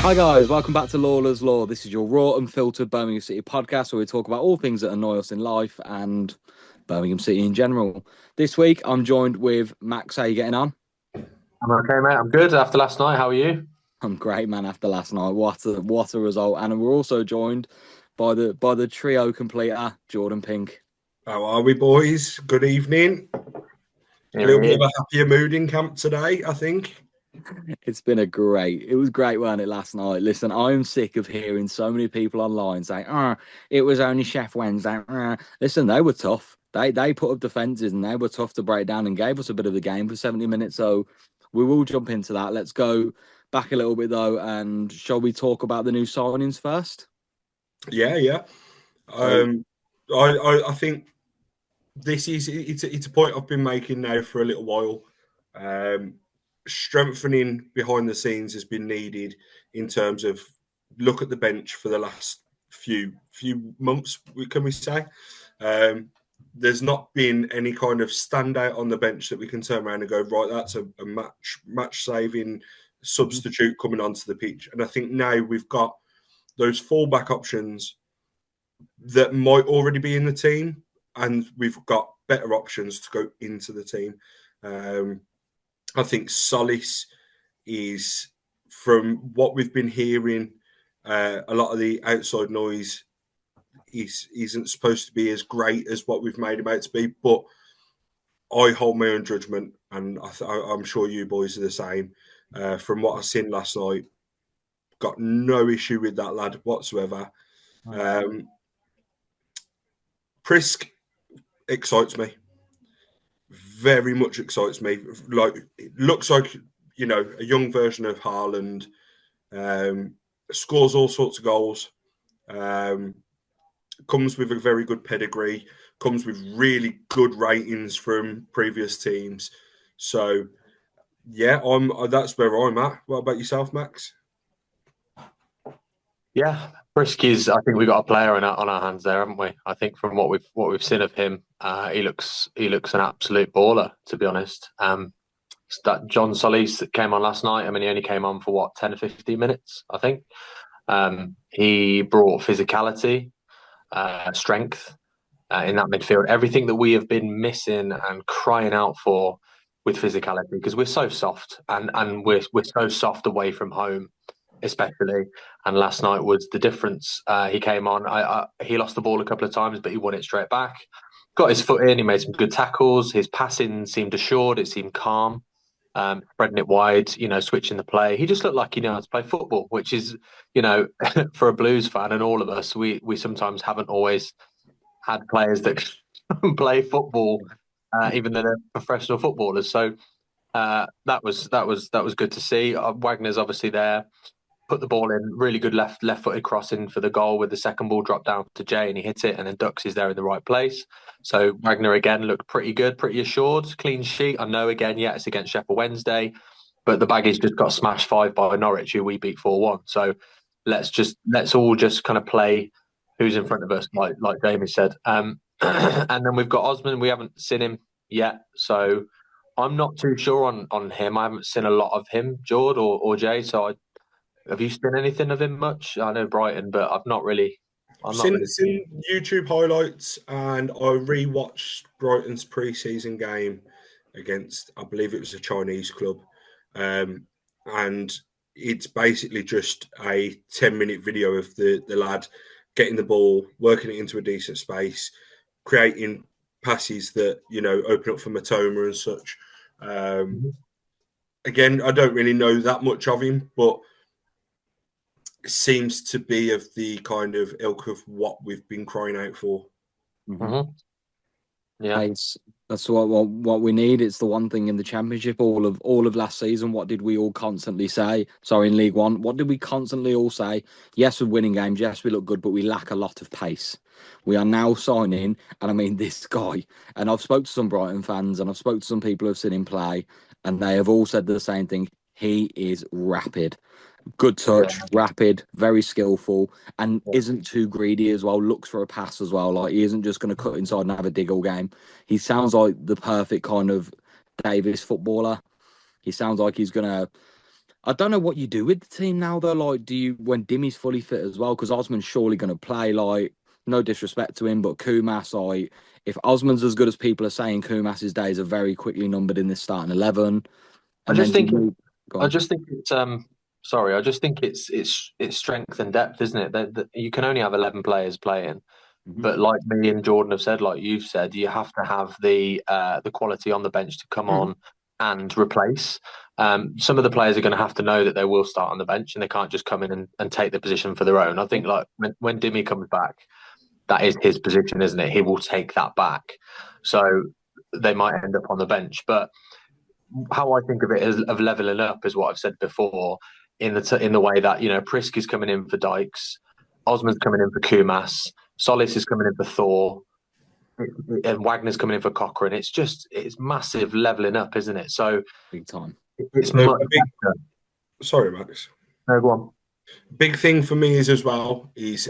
Hi guys, welcome back to LAWLOR'S Law. This is your raw and filtered Birmingham City podcast where we talk about all things that annoy us in life and Birmingham City in general. This week I'm joined with Max. How are you getting on? I'm okay, mate. I'm good after last night. How are you? I'm great, man. After last night, what a result! And we're also joined by the trio completer, Jordan Pink. How are we, boys? Good evening. A little bit of a happier mood in camp today, I think. It was great, weren't it, last night? Listen, I'm sick of hearing so many people online saying, it was only Sheffield Wednesday. Listen, they were tough. They put up defences and they were tough to break down and gave us a bit of the game for 70 minutes. So we will jump into that. Let's go back a little bit though, and shall we talk about the new signings first? Yeah. I think it's a point I've been making now for a little while. Strengthening behind the scenes has been needed in terms of look at the bench for the last few months. Can we say? There's not been any kind of standout on the bench that we can turn around and go, right, that's a match saving substitute coming onto the pitch. And I think now we've got those fallback options that might already be in the team, and we've got better options to go into the team. I think Solis is, from what we've been hearing, a lot of the outside noise isn't supposed to be as great as what we've made him out to be, but I hold my own judgment, and I'm sure you boys are the same. From what I've seen last night, got no issue with that lad whatsoever. Prisk excites me. Very much excites me. Like, it looks like, a young version of Haaland. Scores all sorts of goals. Comes with a very good pedigree. Comes with really good ratings from previous teams. So, yeah, that's where I'm at. What about yourself, Max? Yeah, Brisky's. I think we've got a player on our hands there, haven't we? I think from what we've seen of him, he looks an absolute baller. To be honest, that John Solis that came on last night. I mean, he only came on for what 10 or 15 minutes, I think. He brought physicality, strength in that midfield. Everything that we have been missing and crying out for with physicality, because we're so soft and we're so soft away from home, especially. And last night was the difference. He came on. He lost the ball a couple of times, but he won it straight back. Got his foot in. He made some good tackles. His passing seemed assured. It seemed calm. Spreading it wide, switching the play. He just looked like he knew how to play football, which is, for a Blues fan and all of us, we sometimes haven't always had players that play football, even though they're professional footballers. So that was good to see. Wagner's obviously there. Put the ball in, really good left-footed crossing for the goal, with the second ball dropped down to Jay and he hit it, and then Dux is there in the right place. So Wagner again looked pretty good, pretty assured, clean sheet. I know again, yeah, it's against Sheffield Wednesday, but the Baggies just got smashed 5 by Norwich, who we beat 4-1. So let's all just kind of play who's in front of us, like Jamie said. And then we've got Osman. We haven't seen him yet, so I'm not too sure on him. I haven't seen a lot of him, Jord or Jay. So have you seen anything of him much? I know Brighton, but I've not really. I've seen YouTube highlights, and I rewatched Brighton's pre-season game against, I believe it was a Chinese club, and it's basically just a 10-minute video of the lad getting the ball, working it into a decent space, creating passes that open up for Matoma and such. Again, I don't really know that much of him, but seems to be of the kind of ilk of what we've been crying out for. Mm-hmm. Yeah, that's what we need. It's the one thing in the Championship. All of last season, what did we all constantly say? Sorry, in League One, what did we constantly all say? Yes, we're winning games. Yes, we look good, but we lack a lot of pace. We are now signing, and I mean this guy. And I've spoke to some Brighton fans, and I've spoke to some people who've seen him play, and they have all said the same thing. He is rapid. Good touch, rapid, very skillful, and isn't too greedy as well. Looks for a pass as well. Like, he isn't just going to cut inside and have a dig all game. He sounds like the perfect kind of Davis footballer. He sounds like he's going to I don't know what you do with the team now, though. Like, do you, when Dimmy's fully fit as well? Because Osman's surely going to play. Like, no disrespect to him, but Kumas, like, if Osman's as good as people are saying, Kumas's days are very quickly numbered in this starting 11. I And then just think go I on. just think it's sorry, I just think it's strength and depth, isn't it? That you can only have 11 players playing, Mhm. but like me and Jordan have said, like you've said, you have to have the quality on the bench to come on and replace. Some of the players are going to have to know that they will start on the bench and they can't just come in and take the position for their own. I think like when Dimmy comes back, that is his position, isn't it? He will take that back. So they might end up on the bench, but how I think of it as of leveling up is what I've said before in the way that Prisk is coming in for Dykes, Osman's coming in for Kumas, Solis is coming in for Thor, and Wagner's coming in for Cochrane. It's massive leveling up, isn't it? So Big time. it's So much better. sorry, Max. No, go on. Big thing for me is as well is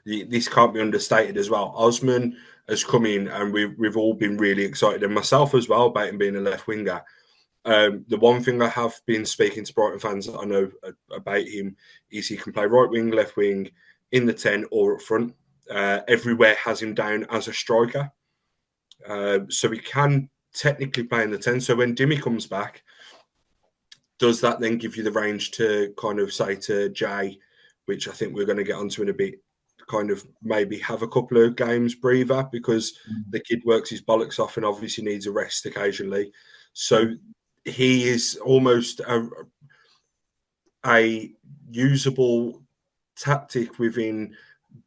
this can't be understated as well. Osman has come in and we've all been really excited, and myself as well, about him being a left winger. The one thing I have been speaking to Brighton fans that I know about him is he can play right wing, left wing, in the 10 or up front. Everywhere has him down as a striker. So he can technically play in the 10. So when Dimmy comes back, does that then give you the range to kind of say to Jay, which I think we're going to get onto in a bit, kind of maybe have a couple of games breather, because the kid works his bollocks off and obviously needs a rest occasionally. So he is almost a usable tactic within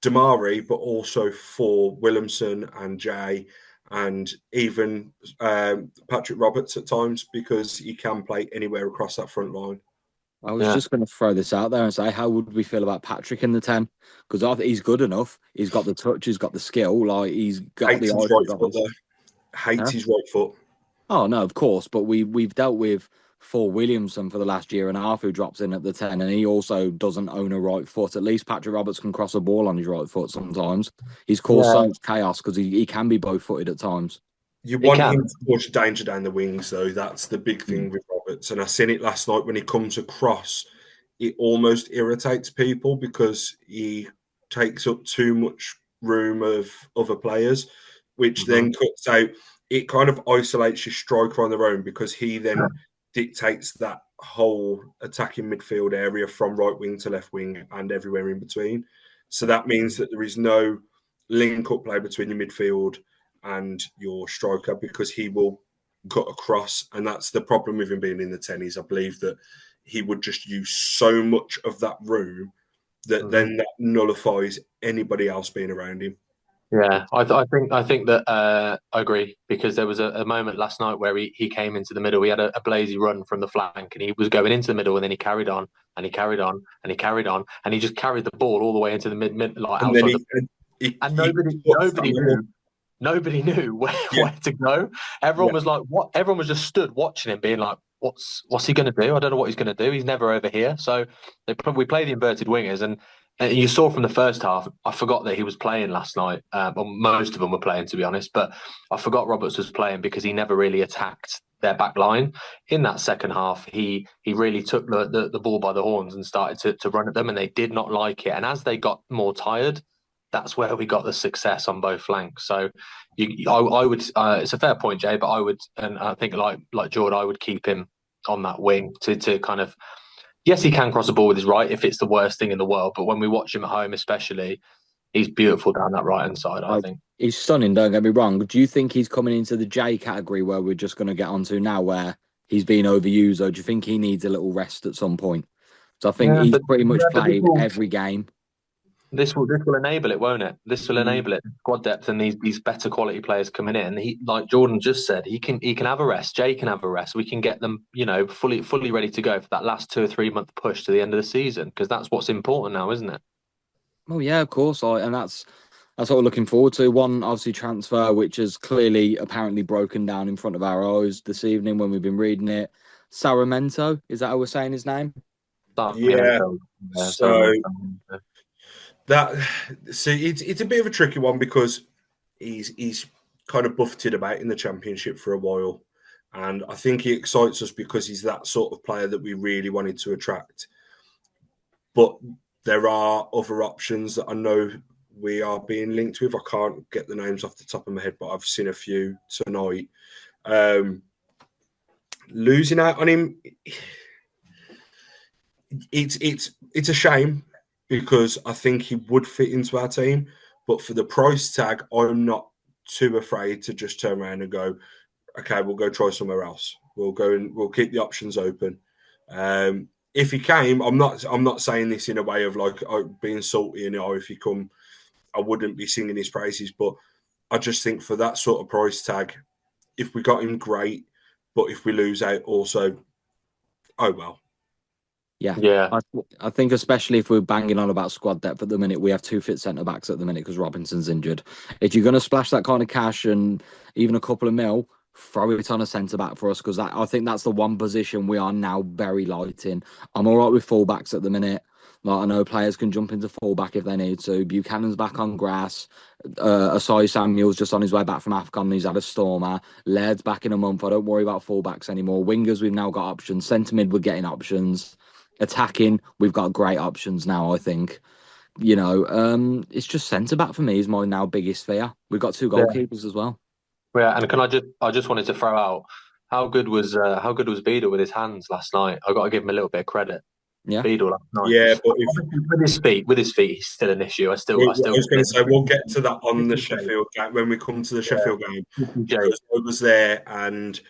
Damari, but also for Williamson and Jay and even Patrick Roberts at times, because he can play anywhere across that front line. I was just going to throw this out there and say, how would we feel about Patrick in the 10? Because I think he's good enough. He's got the touch, he's got the skill, like he's got Hates the his eye for right foot goals. though. Hates Huh? his right foot. Oh no, of course, but we've dealt with for Williamson for the last year and a half, who drops in at the 10, and he also doesn't own a right foot. At least Patrick Roberts can cross a ball on his right foot sometimes. He's caused so Yeah, much chaos because he can be both footed at times. You he want can. him to push danger down the wings, though. That's the big thing with Roberts. And I seen it last night when he comes across. It almost irritates people because he takes up too much room of other players, which then cuts out. It kind of isolates your striker on their own, because he then dictates that whole attacking midfield area from right wing to left wing and everywhere in between. So that means that there is no link up play between your midfield and your striker, because he will cut across, and that's the problem with him being in the 10. Is I believe that he would just use so much of that room that then that nullifies anybody else being around him. Yeah, I think that I agree, because there was a moment last night where he came into the middle. He had a blazy run from the flank, and he was going into the middle, and then he carried on and he carried on and he carried on, and he just carried the ball all the way into the mid like And then outside and nobody knew where to go. Everyone was like, what? Everyone was just stood watching him, being like, what's he going to do? I don't know what he's going to do. He's never over here. So we play the inverted wingers, and you saw from the first half. I forgot that he was playing last night. Well, most of them were playing, to be honest, but I forgot Roberts was playing because he never really attacked their back line. In that second half, he really took the ball by the horns and started to run at them, and they did not like it. And as they got more tired, that's where we got the success on both flanks. So I would. It's a fair point, Jay, but I would, and I think like Jordan, I would keep him on that wing to kind of. Yes, he can cross the ball with his right if it's the worst thing in the world. But when we watch him at home, especially, he's beautiful down that right hand side. I think He's stunning. Don't get me wrong. Do you think he's coming into the J category where we're just going to get onto now, where he's being overused, or do you think he needs a little rest at some point? So I think he's pretty much played every game. This will enable it, won't it? This will enable it. Squad depth and these better quality players coming in. He, like Jordan just said, he can have a rest. Jay can have a rest. We can get them, fully ready to go for that last 2 or 3 month push to the end of the season, because that's what's important now, isn't it? Oh yeah, of course. And that's what we're looking forward to. One obviously transfer, which is clearly apparently broken down in front of our eyes this evening when we've been reading it. Saramento, is that how we're saying his name? Yeah. So it's a bit of a tricky one, because he's kind of buffeted about in the Championship for a while. And I think he excites us because he's that sort of player that we really wanted to attract. But there are other options that I know we are being linked with. I can't get the names off the top of my head, but I've seen a few tonight. Losing out on him, it's a shame because I think he would fit into our team. But for the price tag, I'm not too afraid to just turn around and go, okay, we'll go try somewhere else. We'll go and we'll keep the options open. If he came, I'm not saying this in a way of like being salty, and if he come, I wouldn't be singing his praises. But I just think for that sort of price tag, if we got him, great. But if we lose out, also, oh well. Yeah. I think especially if we're banging on about squad depth at the minute, we have 2 fit centre backs at the minute because Robinson's injured. If you're going to splash that kind of cash and even a couple of mil, throw it on a centre back for us because I think that's the one position we are now very light in. I'm all right with fullbacks at the minute. Like I know players can jump into fullback if they need to. Buchanan's back on grass. Asai Samuel's just on his way back from AFCON. He's had a stormer. Laird's back in a month. I don't worry about fullbacks anymore. Wingers, we've now got options. Centre mid, we're getting options. Attacking, we've got great options now, I think. It's just centre back for me is my now biggest fear. We've got 2 goalkeepers as well. Yeah, and I just wanted to throw out how good was Beadle with his hands last night. I got to give him a little bit of credit. Yeah, Beadle last night. Yeah, but with his feet, he's still an issue. I was going to say we'll get to that on the Sheffield game when we come to the Sheffield game because I was there and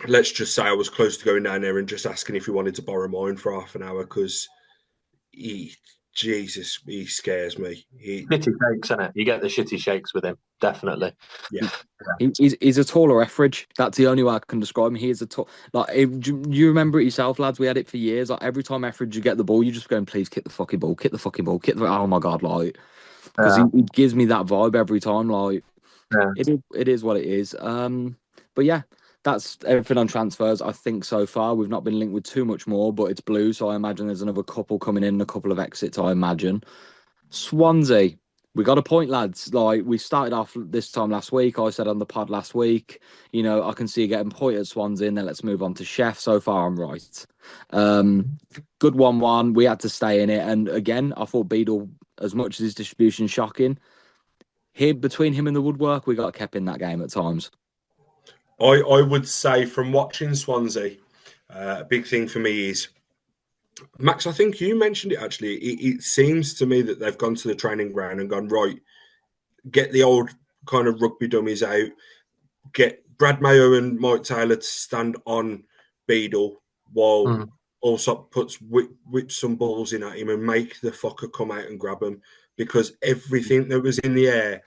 let's just say I was close to going down there and just asking if he wanted to borrow mine for half an hour because he scares me. Shitty shakes, isn't it? You get the shitty shakes with him, definitely. Yeah. He's a taller Etheridge. That's the only way I can describe him. He is a tall. Do you remember it yourself, lads? We had it for years. Like every time Etheridge you get the ball, you just going, please kick the fucking ball, kick the fucking ball, oh my god, like because he gives me that vibe every time. Like it is what it is. But yeah. That's everything on transfers, I think, so far. We've not been linked with too much more, but it's blue, so I imagine there's another couple coming in, a couple of exits, I imagine. Swansea, we got a point, lads. Like, we started off this time last week. I said on the pod last week, I can see you getting point at Swansea, and then let's move on to Chef. So far, I'm right. Good 1-1. We had to stay in it. And again, I thought Beadle, as much as his distribution shocking, between him and the woodwork, we got kept in that game at times. I would say from watching Swansea, a big thing for me is, Max, I think you mentioned it actually. It seems to me that they've gone to the training ground and gone, right, get the old kind of rugby dummies out, get Brad Mayo and Mike Taylor to stand on Beadle while Allsop whips some balls in at him and make the fucker come out and grab him because everything that was in the air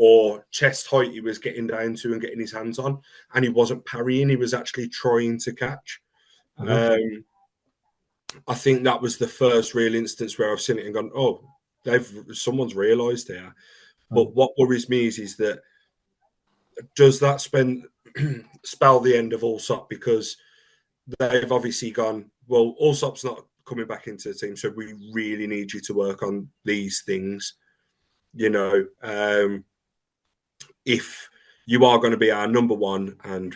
or chest height he was getting down to and getting his hands on, and he wasn't parrying, he was actually trying to catch. I think that was the first real instance where I've seen it and gone, oh, someone's realised here. But what worries me is that does that spell the end of Allsop because they've obviously gone, well, Allsop's not coming back into the team, so we really need you to work on these things. If you are going to be our number one, and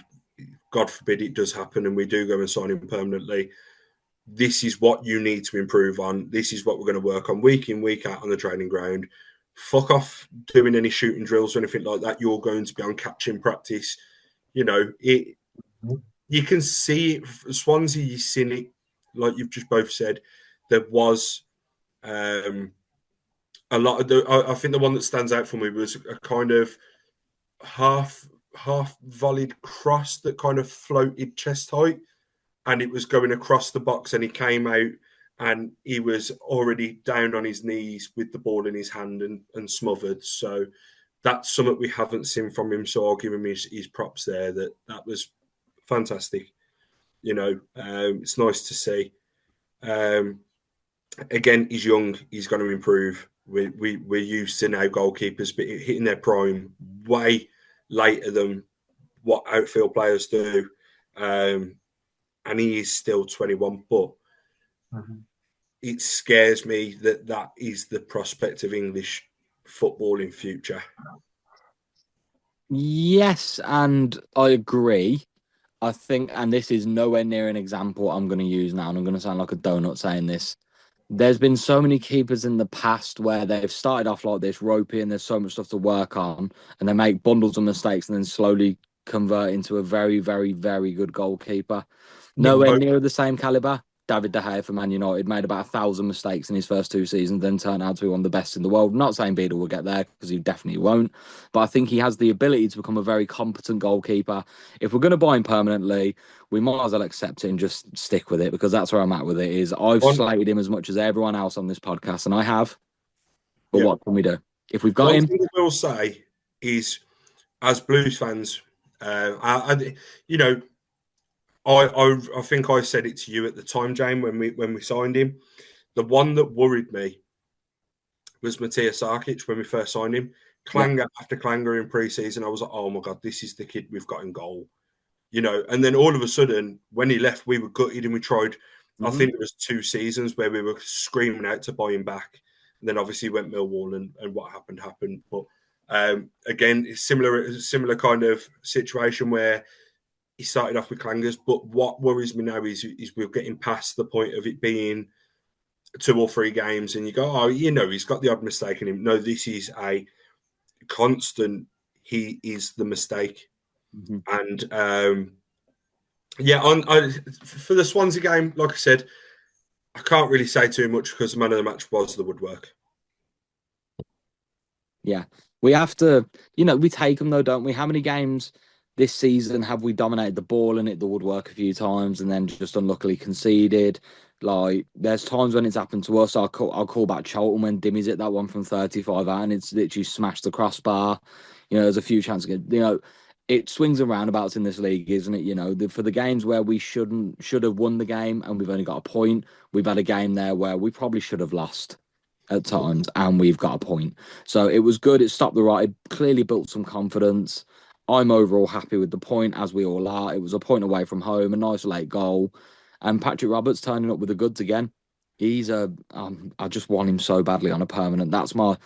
God forbid it does happen and we do go and sign him permanently, this is what you need to improve on. This is what we're going to work on week in, week out on the training ground. Fuck off doing any shooting drills or anything like that. You're going to be on catching practice. You can see it. Swansea, you've seen it, like you've just both said. There was a lot of I think the one that stands out for me was a kind of half volleyed cross that kind of floated chest height, and it was going across the box, and he came out and he was already down on his knees with the ball in his hand and smothered. So that's something we haven't seen from him. So I'll give him his props there. That was fantastic. It's nice to see. Again, he's young. He's going to improve. We're used to now goalkeepers but hitting their prime way later than what outfield players do. And he is still 21, but it scares me that is the prospect of English football in future. Yes, and I agree. I think, and this is nowhere near an example I'm going to use now, and I'm going to sound like a donut saying this. There's been so many keepers in the past where they've started off like this, ropey, and there's so much stuff to work on, and they make bundles of mistakes and then slowly convert into a very, very, very good goalkeeper. Nowhere No, near the same caliber. David De Gea for Man United made about 1,000 mistakes in his first 2 seasons, then turned out to be one of the best in the world. Not saying Beadle will get there because he definitely won't, but I think he has the ability to become a very competent goalkeeper. If we're going to buy him permanently, we might as well accept it and just stick with it because that's where I'm at with it. Is I've one, slated him as much as everyone else on this podcast, and I have. But yeah. what can we do? If we've got One him, thing I will say is, as Blues fans, you know, I think I said it to you at the time, Jane, when we signed him. The one that worried me was Matthias Sarkic when we first signed him. yeah, Clanger after clanger in pre-season, I was like, oh my God, this is the kid we've got in goal. And then all of a sudden, when he left, we were gutted and we tried. I mm-hmm. think it was 2 seasons where we were screaming out to buy him back. And then obviously went Millwall and what happened. But again, it's similar kind of situation where he started off with clangers. But what worries me now is we're getting past the point of it being 2 or 3 games and you go, oh, he's got the odd mistake in him. No, this is a constant. He is the mistake. Mm-hmm. And for the Swansea game, like I said, I can't really say too much because the man of the match was the woodwork. Yeah, we have to, we take them though, don't we? How many games this season have we dominated the ball and hit the woodwork a few times and then just unluckily conceded? Like, there's times when it's happened to us. I'll call back Charlton when Dimmy's hit that one from 35 out and it's literally smashed the crossbar. There's a few chances. It swings and roundabouts in this league, isn't it? For the games where we should have won the game and we've only got a point, we've had a game there where we probably should have lost at times, and we've got a point. So it was good. It stopped the right. It clearly built some confidence. I'm overall happy with the point, as we all are. It was a point away from home, a nice late goal, and Patrick Roberts turning up with the goods again. He's I just want him so badly on a permanent. That's my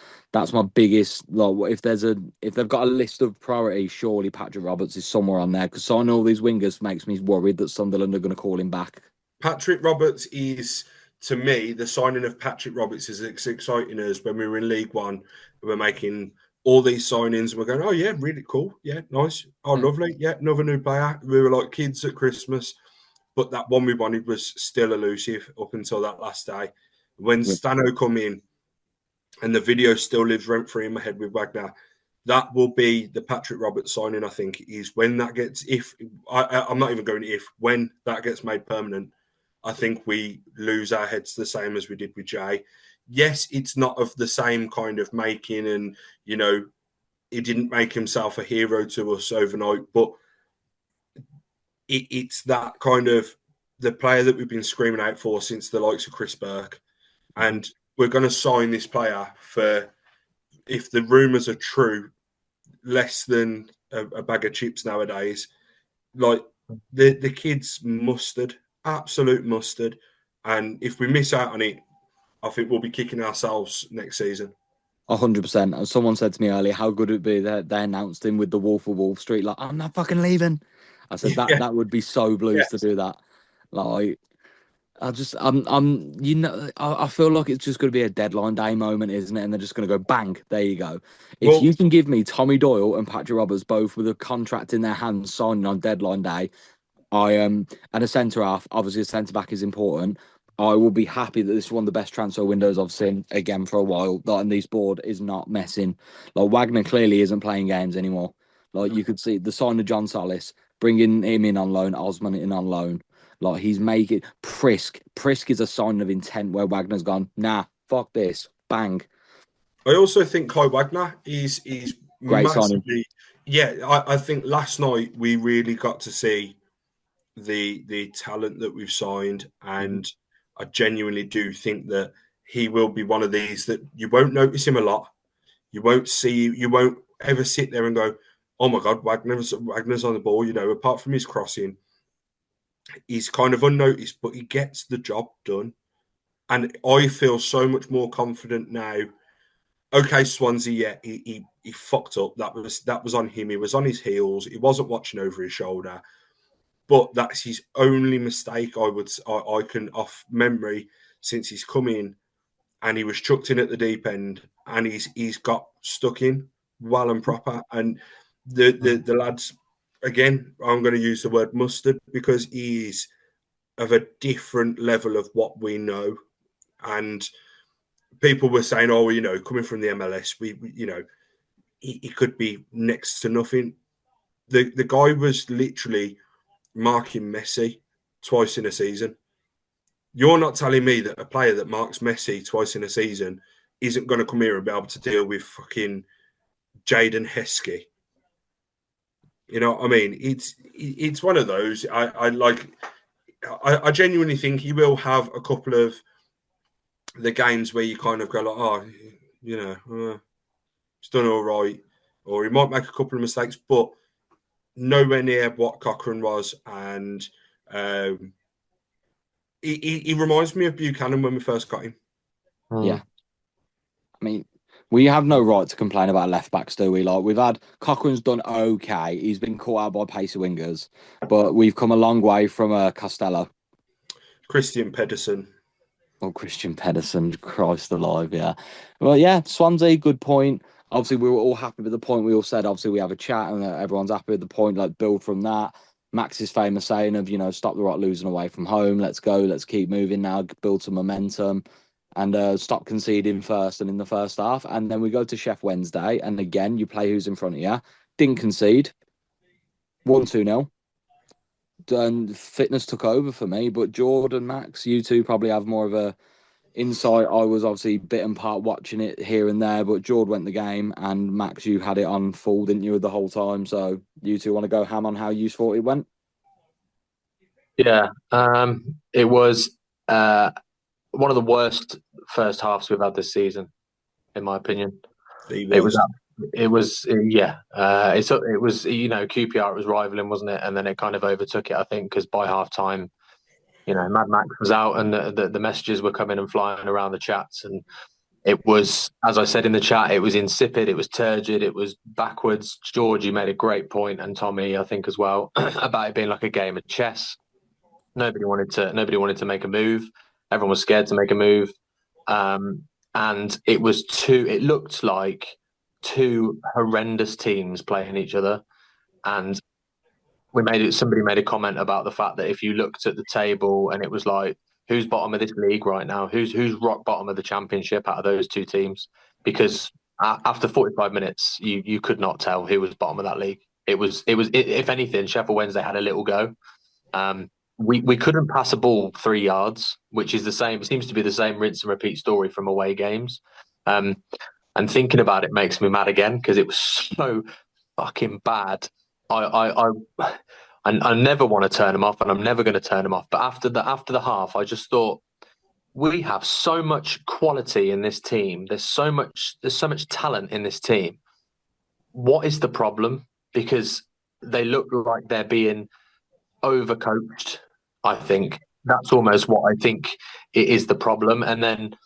biggest. Like, if they've got a list of priorities, surely Patrick Roberts is somewhere on there because signing all these wingers makes me worried that Sunderland are going to call him back. Patrick Roberts is, to me, the signing of Patrick Roberts is as exciting as when we were in League One. We were making all these signings and we're going, oh, yeah, really cool. Yeah, nice. Oh, lovely. Yeah, another new player. We were like kids at Christmas. But that one we wanted was still elusive up until that last day. When Stano come in and the video still lives rent-free in my head with Wagner, that will be the Patrick Roberts signing, I think, is when that gets, I'm not even going when that gets made permanent, I think we lose our heads the same as we did with Jay. Yes, it's not of the same kind of making and, he didn't make himself a hero to us overnight, but it's that kind of the player that we've been screaming out for since the likes of Chris Burke. And we're going to sign this player for, if the rumours are true, less than a bag of chips nowadays. Like, the kid's mustard, absolute mustard. And if we miss out on it, I think we'll be kicking ourselves next season. 100%. Someone said to me earlier, how good it would be that they announced him with the Wolf of Wall Street. Like, I'm not fucking leaving. I said that would be so Blues to do that. Like, I feel like it's just going to be a deadline day moment, isn't it? And they're just going to go bang. There you go. If you can give me Tommy Doyle and Patrick Roberts both with a contract in their hands signing on deadline day, and a centre half. Obviously, a centre back is important. I will be happy that this is one of the best transfer windows I've seen again for a while. And this board is not messing. Like, Wagner clearly isn't playing games anymore. Like, you could see the sign of John Solis, bringing him in on loan, Osman in on loan. Like, he's making Prisk. Prisk is a sign of intent where Wagner's gone, nah, fuck this, bang. I also think Kai Wagner is Great signing. massively. Yeah, I think last night we really got to see the talent that we've signed, and I genuinely do think that he will be one of these that you won't notice him a lot. You won't ever sit there and go, oh my God, Wagner's on the ball, apart from his crossing. He's kind of unnoticed, but he gets the job done. And I feel so much more confident now. Okay, Swansea, yeah, he he fucked up. That was on him. He was on his heels. He wasn't watching over his shoulder. But that's his only mistake I can off memory since he's come in, and he was chucked in at the deep end, and he's got stuck in well and proper. And the lads, again, I'm going to use the word mustard because he is of a different level of what we know. And people were saying, oh, coming from the MLS, he could be next to nothing. The guy was literally marking Messi twice in a season. You're not telling me that a player that marks Messi twice in a season isn't going to come here and be able to deal with fucking Jaden Heskey. You know what I mean? It's one of those. I genuinely think he will have a couple of the games where you kind of go like, it's done all right, or he might make a couple of mistakes, but nowhere near what Cochrane was. And he reminds me of Buchanan when we first got him. Yeah. I mean, we have no right to complain about left backs, do we? Like, we've had Cochrane's done okay. He's been caught out by pacey wingers, but we've come a long way from Costello. Christian Pedersen. Oh, Christian Pedersen, Christ alive, yeah. Well, yeah, Swansea, good point. Obviously, we were all happy with the point. We all said, obviously, we have a chat and everyone's happy with the point, like, build from that. Max's famous saying of, stop the rot losing away from home. Let's go. Let's keep moving now, build some momentum and stop conceding first and in the first half. And then we go to Sheffield Wednesday. And again, you play who's in front of you. Didn't concede. 1-2-0. And fitness took over for me. But Jordan, Max, you two probably have more of a insight. I was obviously bit and part watching it here and there, but Jord went the game, and Max, you had it on full, didn't you, the whole time? So you two want to go ham on how you thought it went? Yeah, it was one of the worst first halves we've had this season, in my opinion. It was QPR, it was rivaling, wasn't it? And then it kind of overtook it, I think, because by half time, Mad Max was out and the messages were coming and flying around the chats. And it was, as I said in the chat, it was insipid, it was turgid, it was backwards. George, you made a great point, and Tommy, I think, as well, about it being like a game of chess. Nobody wanted to make a move. Everyone was scared to make a move. And it looked like two horrendous teams playing each other. And somebody made a comment about the fact that if you looked at the table and it was like, who's bottom of this league right now? Who's rock bottom of the championship out of those two teams? Because after 45 minutes, you could not tell who was bottom of that league. It was if anything, Sheffield Wednesday had a little go. We couldn't pass a ball 3 yards, which is the same. It seems to be the same rinse and repeat story from away games. And thinking about it makes me mad again because it was so fucking bad. I never want to turn them off, and I'm never going to turn them off. But after the half, I just thought we have so much quality in this team. There's so much talent in this team. What is the problem? Because they look like they're being overcoached. I think that's almost what I think it is the problem. And then,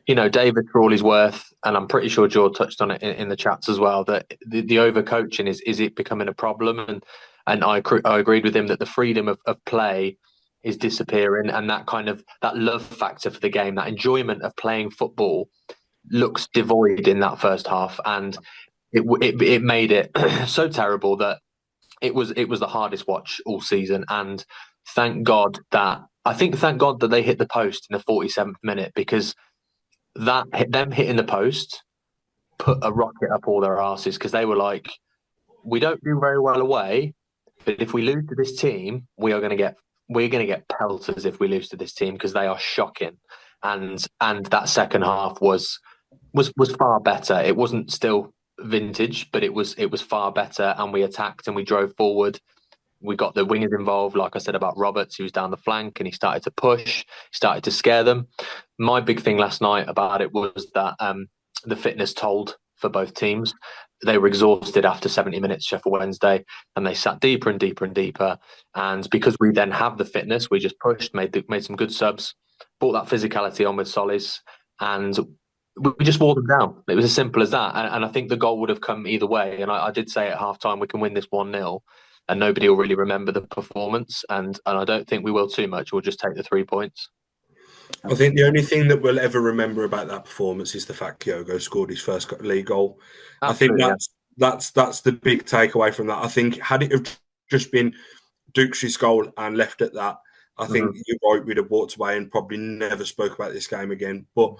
David, for all he's worth, and I'm pretty sure George touched on it in the chats as well, that the overcoaching is it becoming a problem? And I agreed with him that the freedom of play is disappearing, and that kind of that love factor for the game, that enjoyment of playing football, looks devoid in that first half, and it made it so terrible that it was the hardest watch all season. And thank God that they hit the post in the 47th minute, because them hitting the post put a rocket up all their asses, because they were like, we don't do very well away, but if we lose to this team, we're going to get pelters if we lose to this team, because they are shocking. And that second half was far better. It wasn't still vintage, but it was far better, and we attacked and we drove forward. We got the wingers involved, like I said about Roberts, who was down the flank, and he started to push, started to scare them. My big thing last night about it was that the fitness told for both teams. They were exhausted after 70 minutes, Sheffield Wednesday, and they sat deeper and deeper and deeper. And because we then have the fitness, we just pushed, made some good subs, brought that physicality on with Solis, and we just wore them down. It was as simple as that. And I think the goal would have come either way. And I did say at half time, we can win this 1-0 and nobody will really remember the performance. And I don't think we will too much. We'll just take the 3 points. I think the only thing that we'll ever remember about that performance is the fact Kyogo scored his first league goal. Absolutely, I think that's the big takeaway from that. I think had it have just been Duke's goal and left at that, I think you're right, we'd have walked away and probably never spoke about this game again. But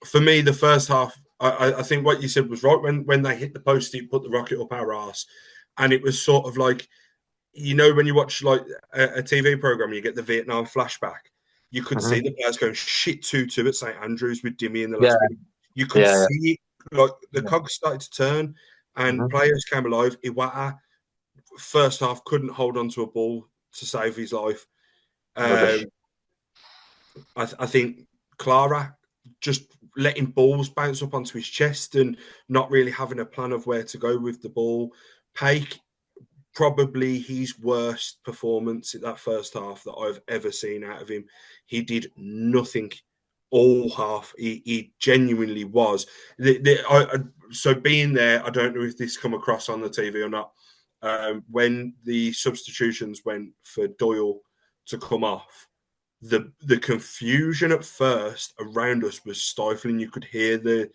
for me, the first half, I think what you said was right. When they hit the post, he put the rocket up our arse, and it was sort of like, when you watch like a TV program, you get the Vietnam flashback. You could see the players going shit 2-2 at St Andrews with Dimmy in the last minute. You could see like the cogs started to turn, and players came alive. Iwata, first half, couldn't hold on to a ball to save his life. I think Clara just letting balls bounce up onto his chest and not really having a plan of where to go with the ball. Paik, probably his worst performance in that first half that I've ever seen out of him. He did nothing all half. He genuinely was. So being there, I don't know if this come across on the TV or not. When the substitutions went for Doyle to come off, the confusion at first around us was stifling. You could hear the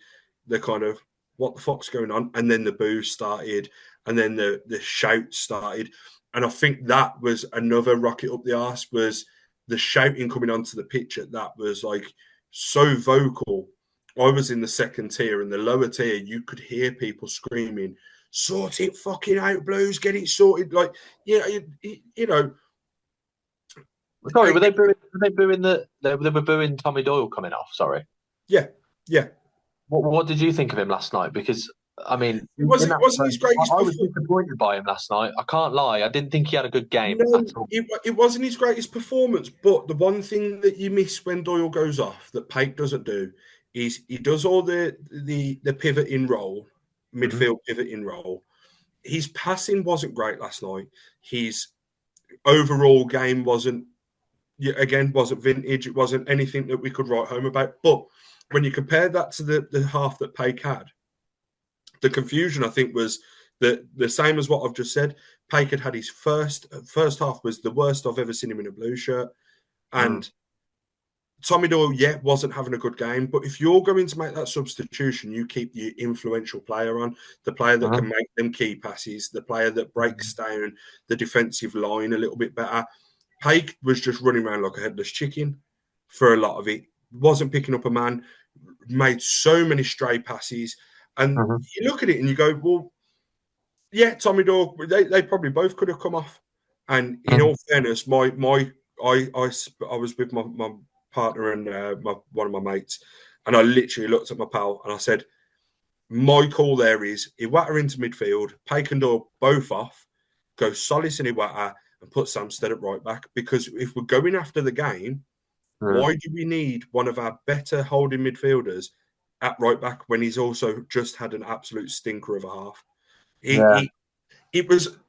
kind of what the fuck's going on, and then the boos started, and then the shout started, and I think that was another rocket up the arse, was the shouting coming onto the pitch at that was like so vocal. I was in the second tier, and the lower tier you could hear people screaming, "Sort it fucking out, Blues, get it sorted!" Like, you know. Sorry, were they booing they were booing Tommy Doyle coming off? Sorry. Yeah. What did you think of him last night? Because I mean, it wasn't his greatest. I was disappointed by him last night. I can't lie. I didn't think he had a good game at all. It wasn't his greatest performance. But the one thing that you miss when Doyle goes off that Paik doesn't do is he does all the pivoting role, midfield pivoting role. His passing wasn't great last night. His overall game wasn't vintage. It wasn't anything that we could write home about. But when you compare that to the half that Paik had, the confusion, I think, was the same as what I've just said. Paik had his first half was the worst I've ever seen him in a blue shirt. And Tommy Doyle, wasn't having a good game. But if you're going to make that substitution, you keep the influential player on, the player that can make them key passes, the player that breaks down the defensive line a little bit better. Paik was just running around like a headless chicken for a lot of it. Wasn't picking up a man, made so many stray passes. And you look at it and you go, well, yeah, Tommy Doyle, they probably both could have come off. And in all fairness, I was with my partner and one of my mates, and I literally looked at my pal and I said, my call there is Iwata into midfield, Paik and Doyle both off, go Solis and Iwata, and put Samstead at right back. Because if we're going after the game, why do we need one of our better holding midfielders at right back when he's also just had an absolute stinker of a half?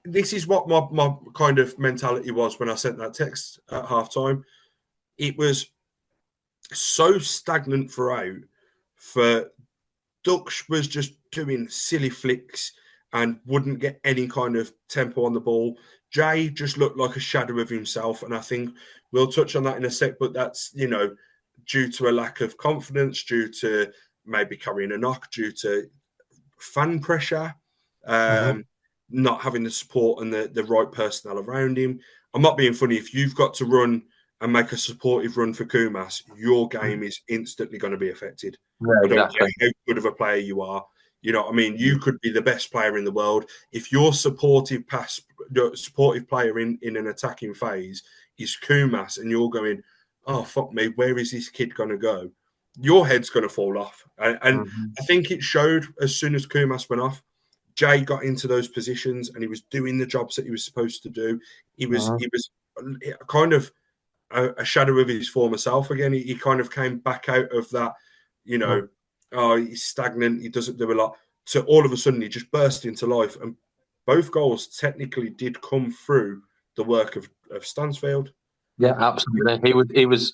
This is what my kind of mentality was when I sent that text at half time. It was so stagnant throughout. For Dux was just doing silly flicks and wouldn't get any kind of tempo on the ball. Jay just looked like a shadow of himself, and I think we'll touch on that in a sec, but that's, due to a lack of confidence, due to maybe carrying a knock, due to fan pressure, not having the support and the right personnel around him. I'm not being funny. If you've got to run and make a supportive run for Kumas, your game is instantly going to be affected. I don't care how good of a player you are. You know what I mean? You could be the best player in the world. If your supportive player in an attacking phase is Kumas and you're going, oh, fuck me, where is this kid going to go? Your head's going to fall off. And I think it showed as soon as Kumas went off. Jay got into those positions and he was doing the jobs that he was supposed to do. He was kind of a shadow of his former self again. He kind of came back out of that, he's stagnant, he doesn't do a lot, to all of a sudden he just burst into life. And both goals technically did come through the work of Stansfield. Yeah, absolutely. He was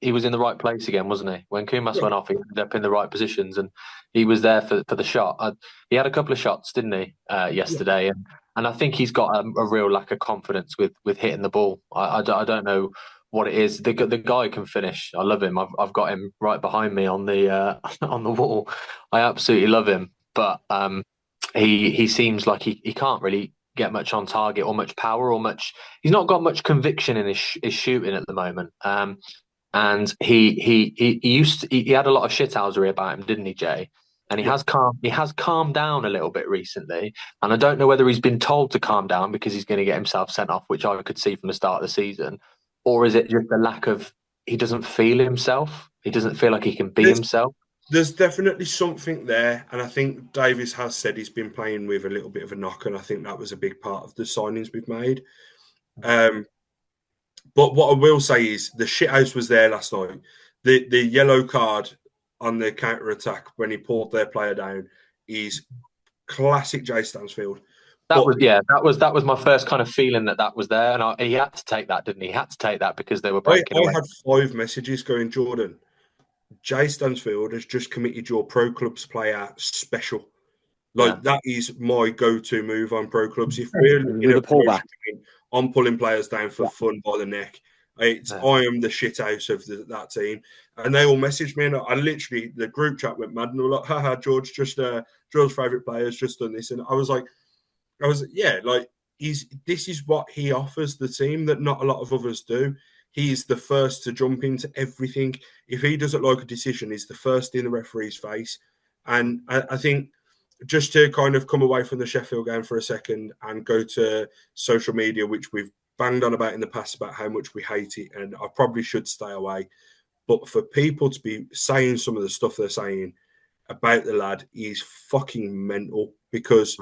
he was in the right place again, wasn't he? When Kumas Yeah. went off, he ended up in the right positions, and he was there for the shot. He had a couple of shots, didn't he, yesterday? And I think he's got a real lack of confidence with hitting the ball. I don't know what it is. The guy can finish. I love him. I've got him right behind me on the on the wall. I absolutely love him, but he seems like he can't really get much on target or much power or much. He's not got much conviction in his shooting at the moment. And he had a lot of shithousery about him, didn't he, Jay? And he has calmed down a little bit recently. And I don't know whether he's been told to calm down because he's going to get himself sent off, which I could see from the start of the season, or is it just a lack of he doesn't feel himself? He doesn't feel like he can be himself. There's definitely something there, and I think Davies has said he's been playing with a little bit of a knock, and I think that was a big part of the signings we've made. But what I will say is the shithouse was there last night. The yellow card on the counter attack when he pulled their player down is classic Jay Stansfield. That was my first kind of feeling that was there, and he had to take that, didn't he? He had to take that because they were breaking away. I had 5 messages going, Jordan, Jay Stansfield has just committed your pro clubs player special. That is my go-to move on pro clubs. If we're in a pullback, I'm pulling players down for fun by the neck. I am the shithouse of that team, and they all messaged me, and I literally the group chat went mad, and they were like, "Haha, George, George's favourite player's just done this," and I was this is what he offers the team that not a lot of others do. He is the first to jump into everything. If he doesn't like a decision, he's the first in the referee's face, and I think. Just to kind of come away from the Sheffield game for a second and go to social media, which we've banged on about in the past about how much we hate it, and I probably should stay away. But for people to be saying some of the stuff they're saying about the lad is fucking mental because,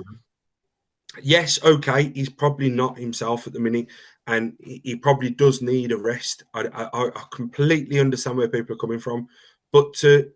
yes, okay, he's probably not himself at the minute and he probably does need a rest. I completely understand where people are coming from. But to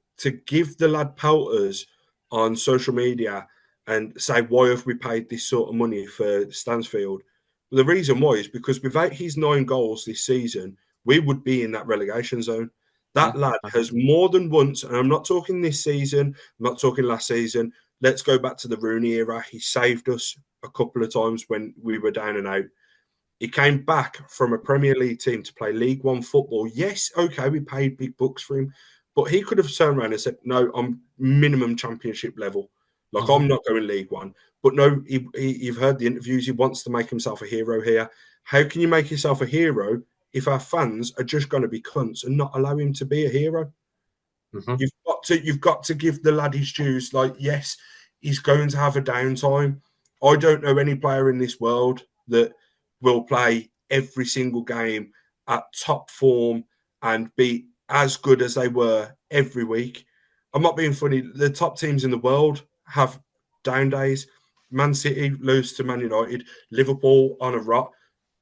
give the lad pelters on social media and say, why have we paid this sort of money for Stansfield? Well, the reason why is because without his 9 goals this season, we would be in that relegation zone. That lad has more than once, and I'm not talking this season, I'm not talking last season. Let's go back to the Rooney era. He saved us a couple of times when we were down and out. He came back from a Premier League team to play League One football. Yes, okay, we paid big bucks for him. But he could have turned around and said, no, I'm minimum championship level. I'm not going League One. But no, you've heard the interviews. He wants to make himself a hero here. How can you make yourself a hero if our fans are just going to be cunts and not allow him to be a hero? You've got to give the lad his dues. Yes, he's going to have a downtime. I don't know any player in this world that will play every single game at top form and be as good as they were every week. I'm not being funny. The top teams in the world have down days. Man City lose to Man United. Liverpool on a rot.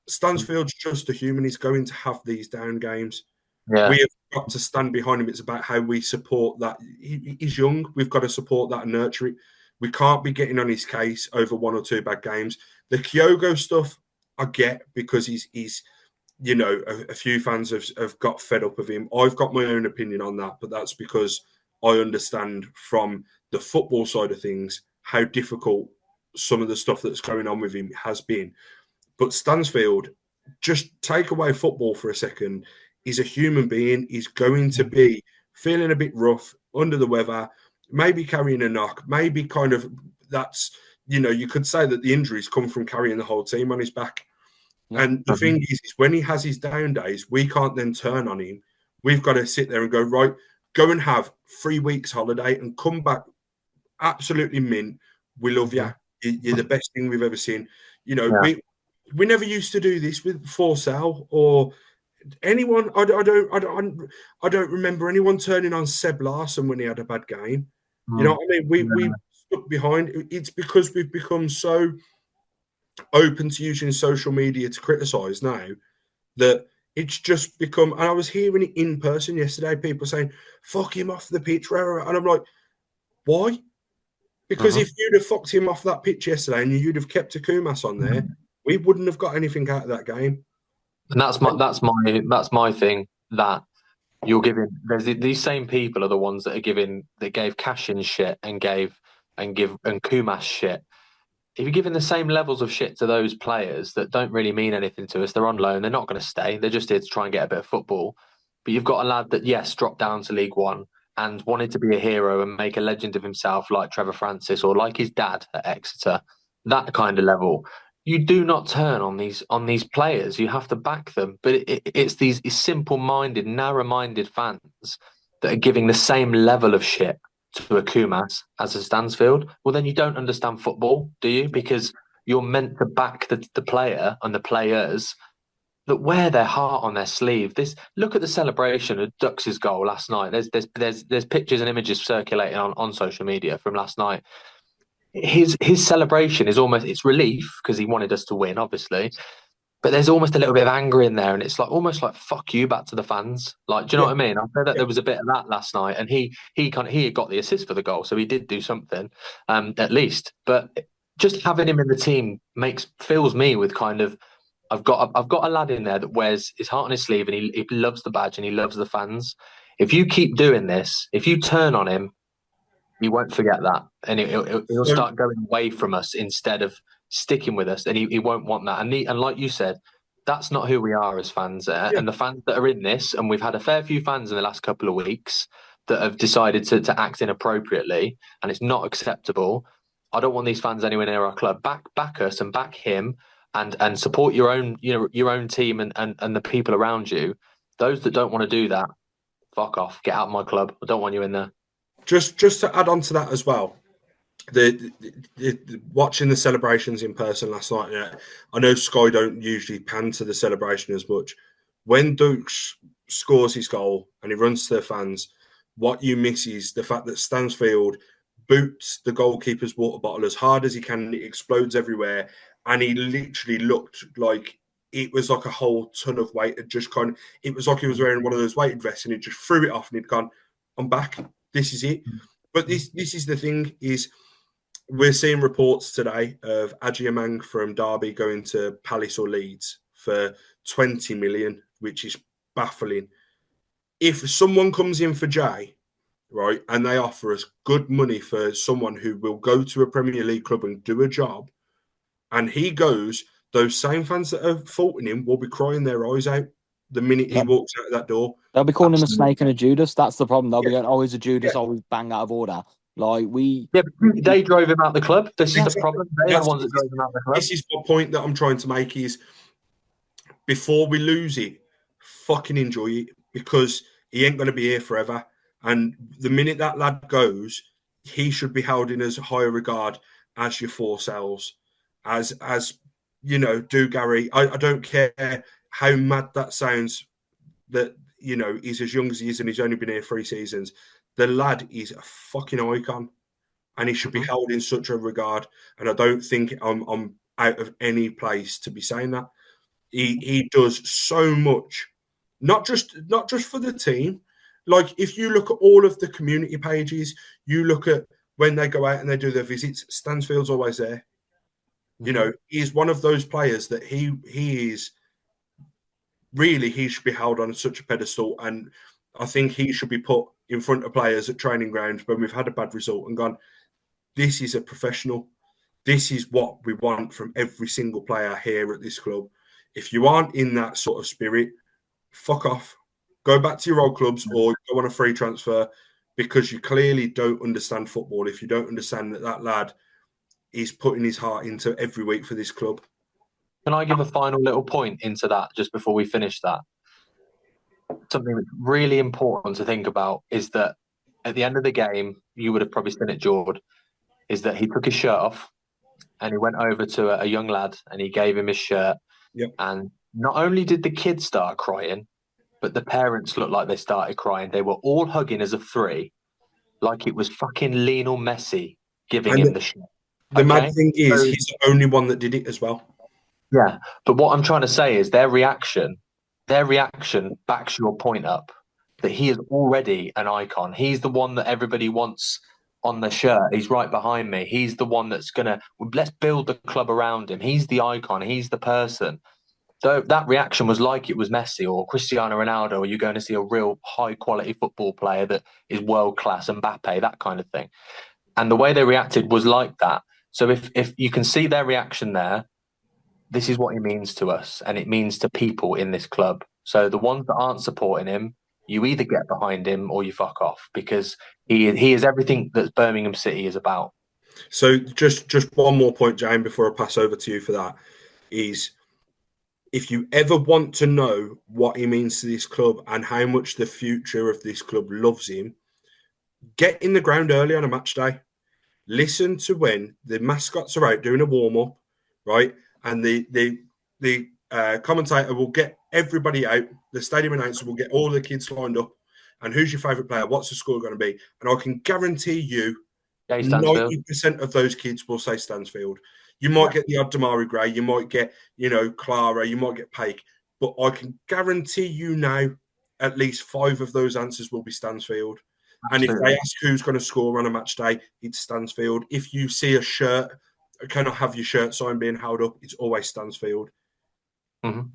Stansfield's just a human. He's going to have these down games. Yeah. We have got to stand behind him. It's about how we support that. He's young. We've got to support that and nurture it. We can't be getting on his case over 1 or 2 bad games. The Kyogo stuff, I get because he's a few fans have got fed up of him. I've got my own opinion on that, but that's because I understand from the football side of things how difficult some of the stuff that's going on with him has been. But Stansfield, just take away football for a second. He's a human being. He's going to be feeling a bit rough, under the weather, maybe carrying a knock, maybe kind of that's, you could say that the injuries come from carrying the whole team on his back. And the thing is when he has his down days, we can't then turn on him. We've got to sit there and go, right, go and have 3 weeks holiday and come back absolutely mint. We love you. You're the best thing we've ever seen. We never used to do this with Forsell or anyone. I don't remember anyone turning on Seb Larson when he had a bad game. You know what I mean? We stuck behind. It's because we've become so open to using social media to criticise now that it's just become, and I was hearing it in person yesterday, people saying, fuck him off the pitch, and I'm like, why? Because if you'd have fucked him off that pitch yesterday and you'd have kept Akumas on there, we wouldn't have got anything out of that game. And that's my thing, that you're giving. These same people are the ones that gave Cashin shit and Kumas shit. If you're giving the same levels of shit to those players that don't really mean anything to us, they're on loan, they're not going to stay. They're just here to try and get a bit of football. But you've got a lad that, yes, dropped down to League One and wanted to be a hero and make a legend of himself, like Trevor Francis or like his dad at Exeter. That kind of level. You do not turn on these players. You have to back them. But it's these simple-minded, narrow-minded fans that are giving the same level of shit to a Kumas as a Stansfield. Well, then you don't understand football, do you? Because you're meant to back the player and the players that wear their heart on their sleeve. Look at the celebration of Ducks' goal last night. There's pictures and images circulating on social media from last night. His celebration is it's relief because he wanted us to win, obviously. But there's almost a little bit of anger in there, and it's like almost like fuck you back to the fans. Like, do you know what I mean? I feel that there was a bit of that last night, and he had got the assist for the goal, so he did do something, at least. But just having him in the team fills me with kind of I've got a lad in there that wears his heart on his sleeve, and he loves the badge and he loves the fans. If you keep doing this, if you turn on him, he won't forget that, and he'll start going away from us instead of sticking with us, and he won't want that. And like you said, that's not who we are as fans. And the fans that are in this, and we've had a fair few fans in the last couple of weeks that have decided to act inappropriately, and it's not acceptable. I don't want these fans anywhere near our club. Back us and back him, and support your own team and the people around you. Those that don't want to do that, fuck off. Get out of my club. I don't want you in there. Just to add on to that as well, the watching the celebrations in person last night. I know Sky don't usually pan to the celebration as much. When Dukes scores his goal and he runs to the fans, what you miss is the fact that Stansfield boots the goalkeeper's water bottle as hard as he can, and it explodes everywhere. And he literally looked like it was like a whole ton of weight. It was like he was wearing one of those weighted vests, and he just threw it off and he'd gone, I'm back. This is it. But this is the thing is we're seeing reports today of Agyemang from Derby going to Palace or Leeds for 20 million, which is baffling. If someone comes in for Jay, right, and they offer us good money for someone who will go to a Premier League club and do a job, and he goes, those same fans that are faulting him will be crying their eyes out the minute he walks out of that door. They'll be calling him a snake and a Judas. That's the problem. They'll be going, oh, he's a Judas, always bang out of order. They drove him out the club. This is the problem. They're the ones that drove him out the club. This is the point that I'm trying to make is before we lose it, fucking enjoy it, because he ain't going to be here forever. And the minute that lad goes, he should be held in as high a regard as your four selves, as do Gary. I don't care how mad that sounds, that he's as young as he is and he's only been here 3 seasons. The lad is a fucking icon, and he should be held in such a regard. And I don't think I'm out of any place to be saying that. He does so much, not just for the team. Like, if you look at all of the community pages, you look at when they go out and they do their visits, Stansfield's always there. He's one of those players that he is really, he should be held on such a pedestal. And I think he should be put in front of players at training grounds when we've had a bad result and gone, this is a professional. This is what we want from every single player here at this club. If you aren't in that sort of spirit, fuck off. Go back to your old clubs or go on a free transfer, because you clearly don't understand football if you don't understand that lad is putting his heart into every week for this club. Can I give a final little point into that just before we finish that? Something that's really important to think about is that at the end of the game, you would have probably seen it, Jord, is that he took his shirt off and he went over to a young lad and he gave him his shirt. Yep. And not only did the kids start crying, but the parents looked like they started crying. They were all hugging as a 3, like it was fucking Lionel Messi giving him the shirt. The mad thing is, he's the only one that did it as well. Yeah, but what I'm trying to say is their reaction backs your point up, that he is already an icon. He's the one that everybody wants on the shirt. He's right behind me. He's the one that's let's build the club around him. He's the icon. He's the person. though that reaction was like it was Messi or Cristiano Ronaldo, or you're going to see a real high quality football player that is world class, Mbappe, that kind of thing. And the way they reacted was like that. So if you can see their reaction there, this is what he means to us, and it means to people in this club. So the ones that aren't supporting him, you either get behind him or you fuck off, because he is everything that Birmingham City is about. So just one more point, Jane, before I pass over to you for that, is if you ever want to know what he means to this club and how much the future of this club loves him, get in the ground early on a match day. Listen to when the mascots are out doing a warm up, right? And the commentator will get everybody out. The stadium announcer will get all the kids lined up. And who's your favourite player? What's the score going to be? And I can guarantee you, 90% of those kids will say Stansfield. You might get the odd Damari Gray, you might get, Clara, you might get Paik, but I can guarantee you now, at least 5 of those answers will be Stansfield. Absolutely. And if they ask who's going to score on a match day, it's Stansfield. If you see a shirt, cannot have your shirt sign being held up, it's always Stansfield. Mm-hmm.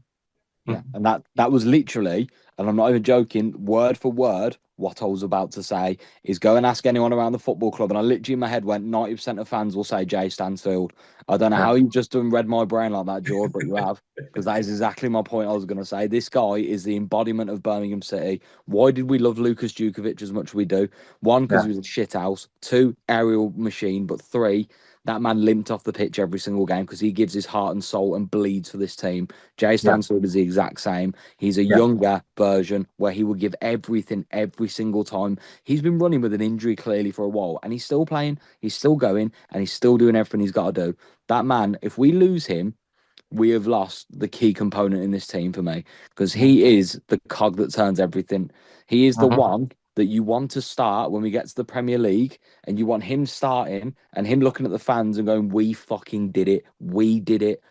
Yeah, and that was literally, and I'm not even joking, word for word, what I was about to say is go and ask anyone around the football club, and I literally in my head went 90% of fans will say Jay Stansfield. I don't know how you've just done read my brain like that, George, but you have, because that is exactly my point I was going to say. This guy is the embodiment of Birmingham City. Why did we love Lucas Djukovic as much as we do? 1, because he was a shit house. 2, aerial machine. But 3, that man limped off the pitch every single game because he gives his heart and soul and bleeds for this team. Jay Stansfield is the exact same. He's a younger version where he will give everything every single time. He's been running with an injury clearly for a while, and he's still playing, he's still going, and he's still doing everything he's got to do. That man, if we lose him, we have lost the key component in this team for me, because he is the cog that turns everything. He is the one that you want to start when we get to the Premier League, and you want him starting and him looking at the fans and going, we fucking did it. We did it.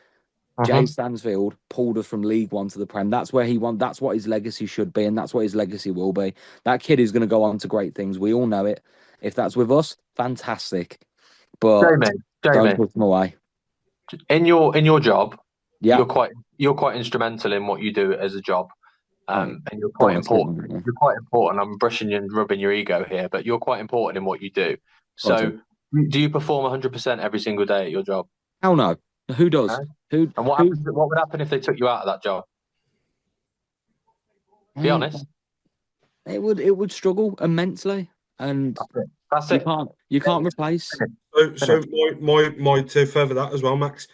Jay Stansfield pulled us from League One to the Prem. That's where he won. That's what his legacy should be, and that's what his legacy will be. That kid is going to go on to great things. We all know it. If that's with us, fantastic. But don't put him away. In your job, yeah, you're quite instrumental in what you do as a job. And you're quite important. You're quite important. I'm brushing you and rubbing your ego here, but you're quite important in what you do. So, do you perform 100% every single day at your job? Hell no. Who does? No? And what would happen if they took you out of that job? Be honest. It would struggle immensely, and that's it. You can't replace. So my to further that as well, Max.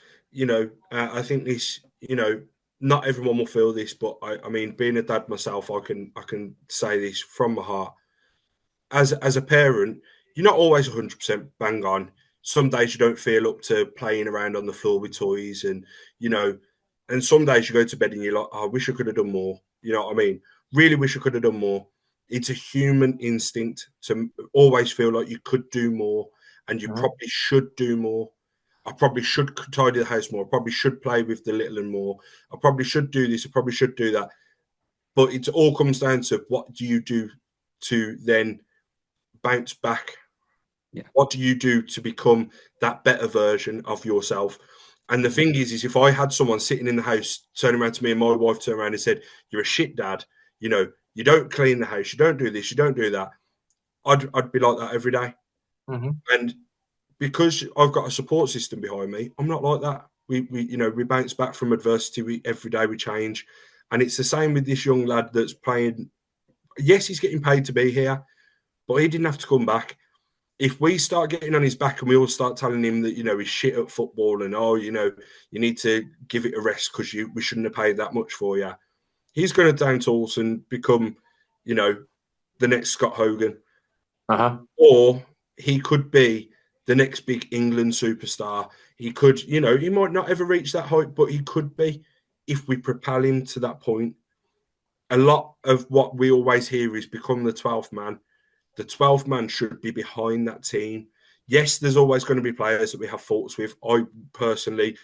I think this. Not everyone will feel this, but I mean, being a dad myself, I can say this from my heart. As a parent, you're not always 100% bang on. Some days you don't feel up to playing around on the floor with toys, and and some days you go to bed and you're like, oh, I wish I could have done more. You know what I mean? Really wish I could have done more. It's a human instinct to always feel like you could do more, and you probably should do more. I probably should tidy the house more. I probably should play with the little and more. I probably should do this. I probably should do that. But it all comes down to, what do you do to then bounce back? Yeah. What do you do to become that better version of yourself? And the thing is if I had someone sitting in the house turning around to me, and my wife turned around and said, you're a shit dad, you don't clean the house, you don't do this, you don't do that, I'd be like that every day. And because I've got a support system behind me, I'm not like that. We bounce back from adversity. Every day we change. And it's the same with this young lad that's playing. Yes, he's getting paid to be here, but he didn't have to come back. If we start getting on his back and we all start telling him that, he's shit at football and, you need to give it a rest because we shouldn't have paid that much for you, he's going to down tools and become, the next Scott Hogan. Or he could be the next big England superstar. He could, he might not ever reach that height, but he could be if we propel him to that point. A lot of what we always hear is become the 12th man. The 12th man should be behind that team. Yes, there's always going to be players that we have faults with. I personally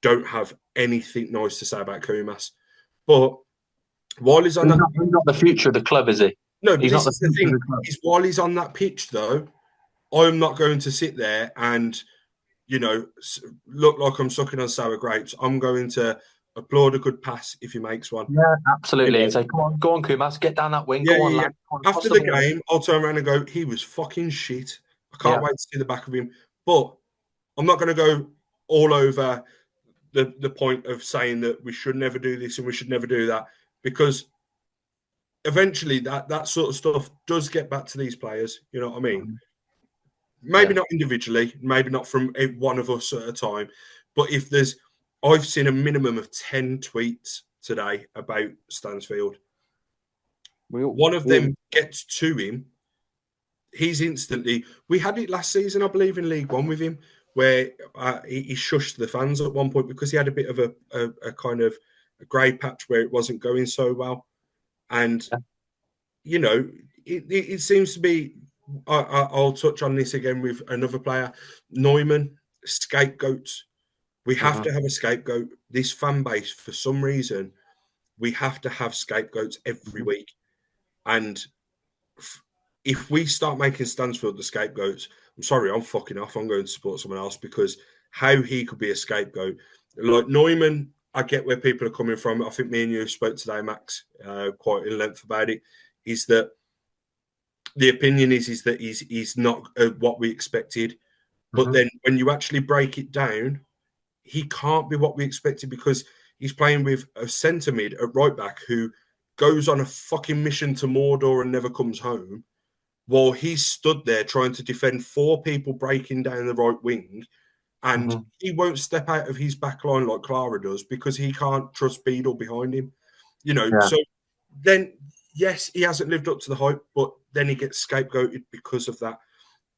don't have anything nice to say about Kumas. But while he's on he's not the future of the club, is he? No, but this is the thing. While he's on that pitch, though, I'm not going to sit there and, look like I'm sucking on sour grapes. I'm going to applaud a good pass if he makes one. Yeah, absolutely. You And know? say, go on, Kumas, get down that wing. Yeah, Go on, yeah, lad. yeah. After the game, I'll turn around and go, he was fucking shit. I can't wait to see the back of him. But I'm not going to go all over the point of saying that we should never do this and we should never do that, because eventually that sort of stuff does get back to these players. You know what I mean? Maybe not individually, maybe not from one of us at a time, but if I've seen a minimum of 10 tweets today about Stansfield. One of them gets to him, he's instantly. We had it last season, I believe, in League One with him, where he shushed the fans at one point because he had a bit of a kind of a grey patch where it wasn't going so well, and you know, it seems to be. I'll touch on this again with another player, Neumann, scapegoats. We have to have a scapegoat. This fan base, for some reason, we have to have scapegoats every week, and if we start making Stansfield the scapegoats, I'm sorry, I'm fucking off. I'm going to support someone else, because how he could be a scapegoat. Like Neumann, I get where people are coming from. I think me and you spoke today, Max, quite in length about it. Is that the opinion is that he's not what we expected. But then when you actually break it down, he can't be what we expected, because he's playing with a centre mid at right back who goes on a fucking mission to Mordor and never comes home, while he's stood there trying to defend 4 people breaking down the right wing, and he won't step out of his back line like Clara does because he can't trust Beadle behind him. You know, so then, yes, he hasn't lived up to the hype, but then he gets scapegoated because of that.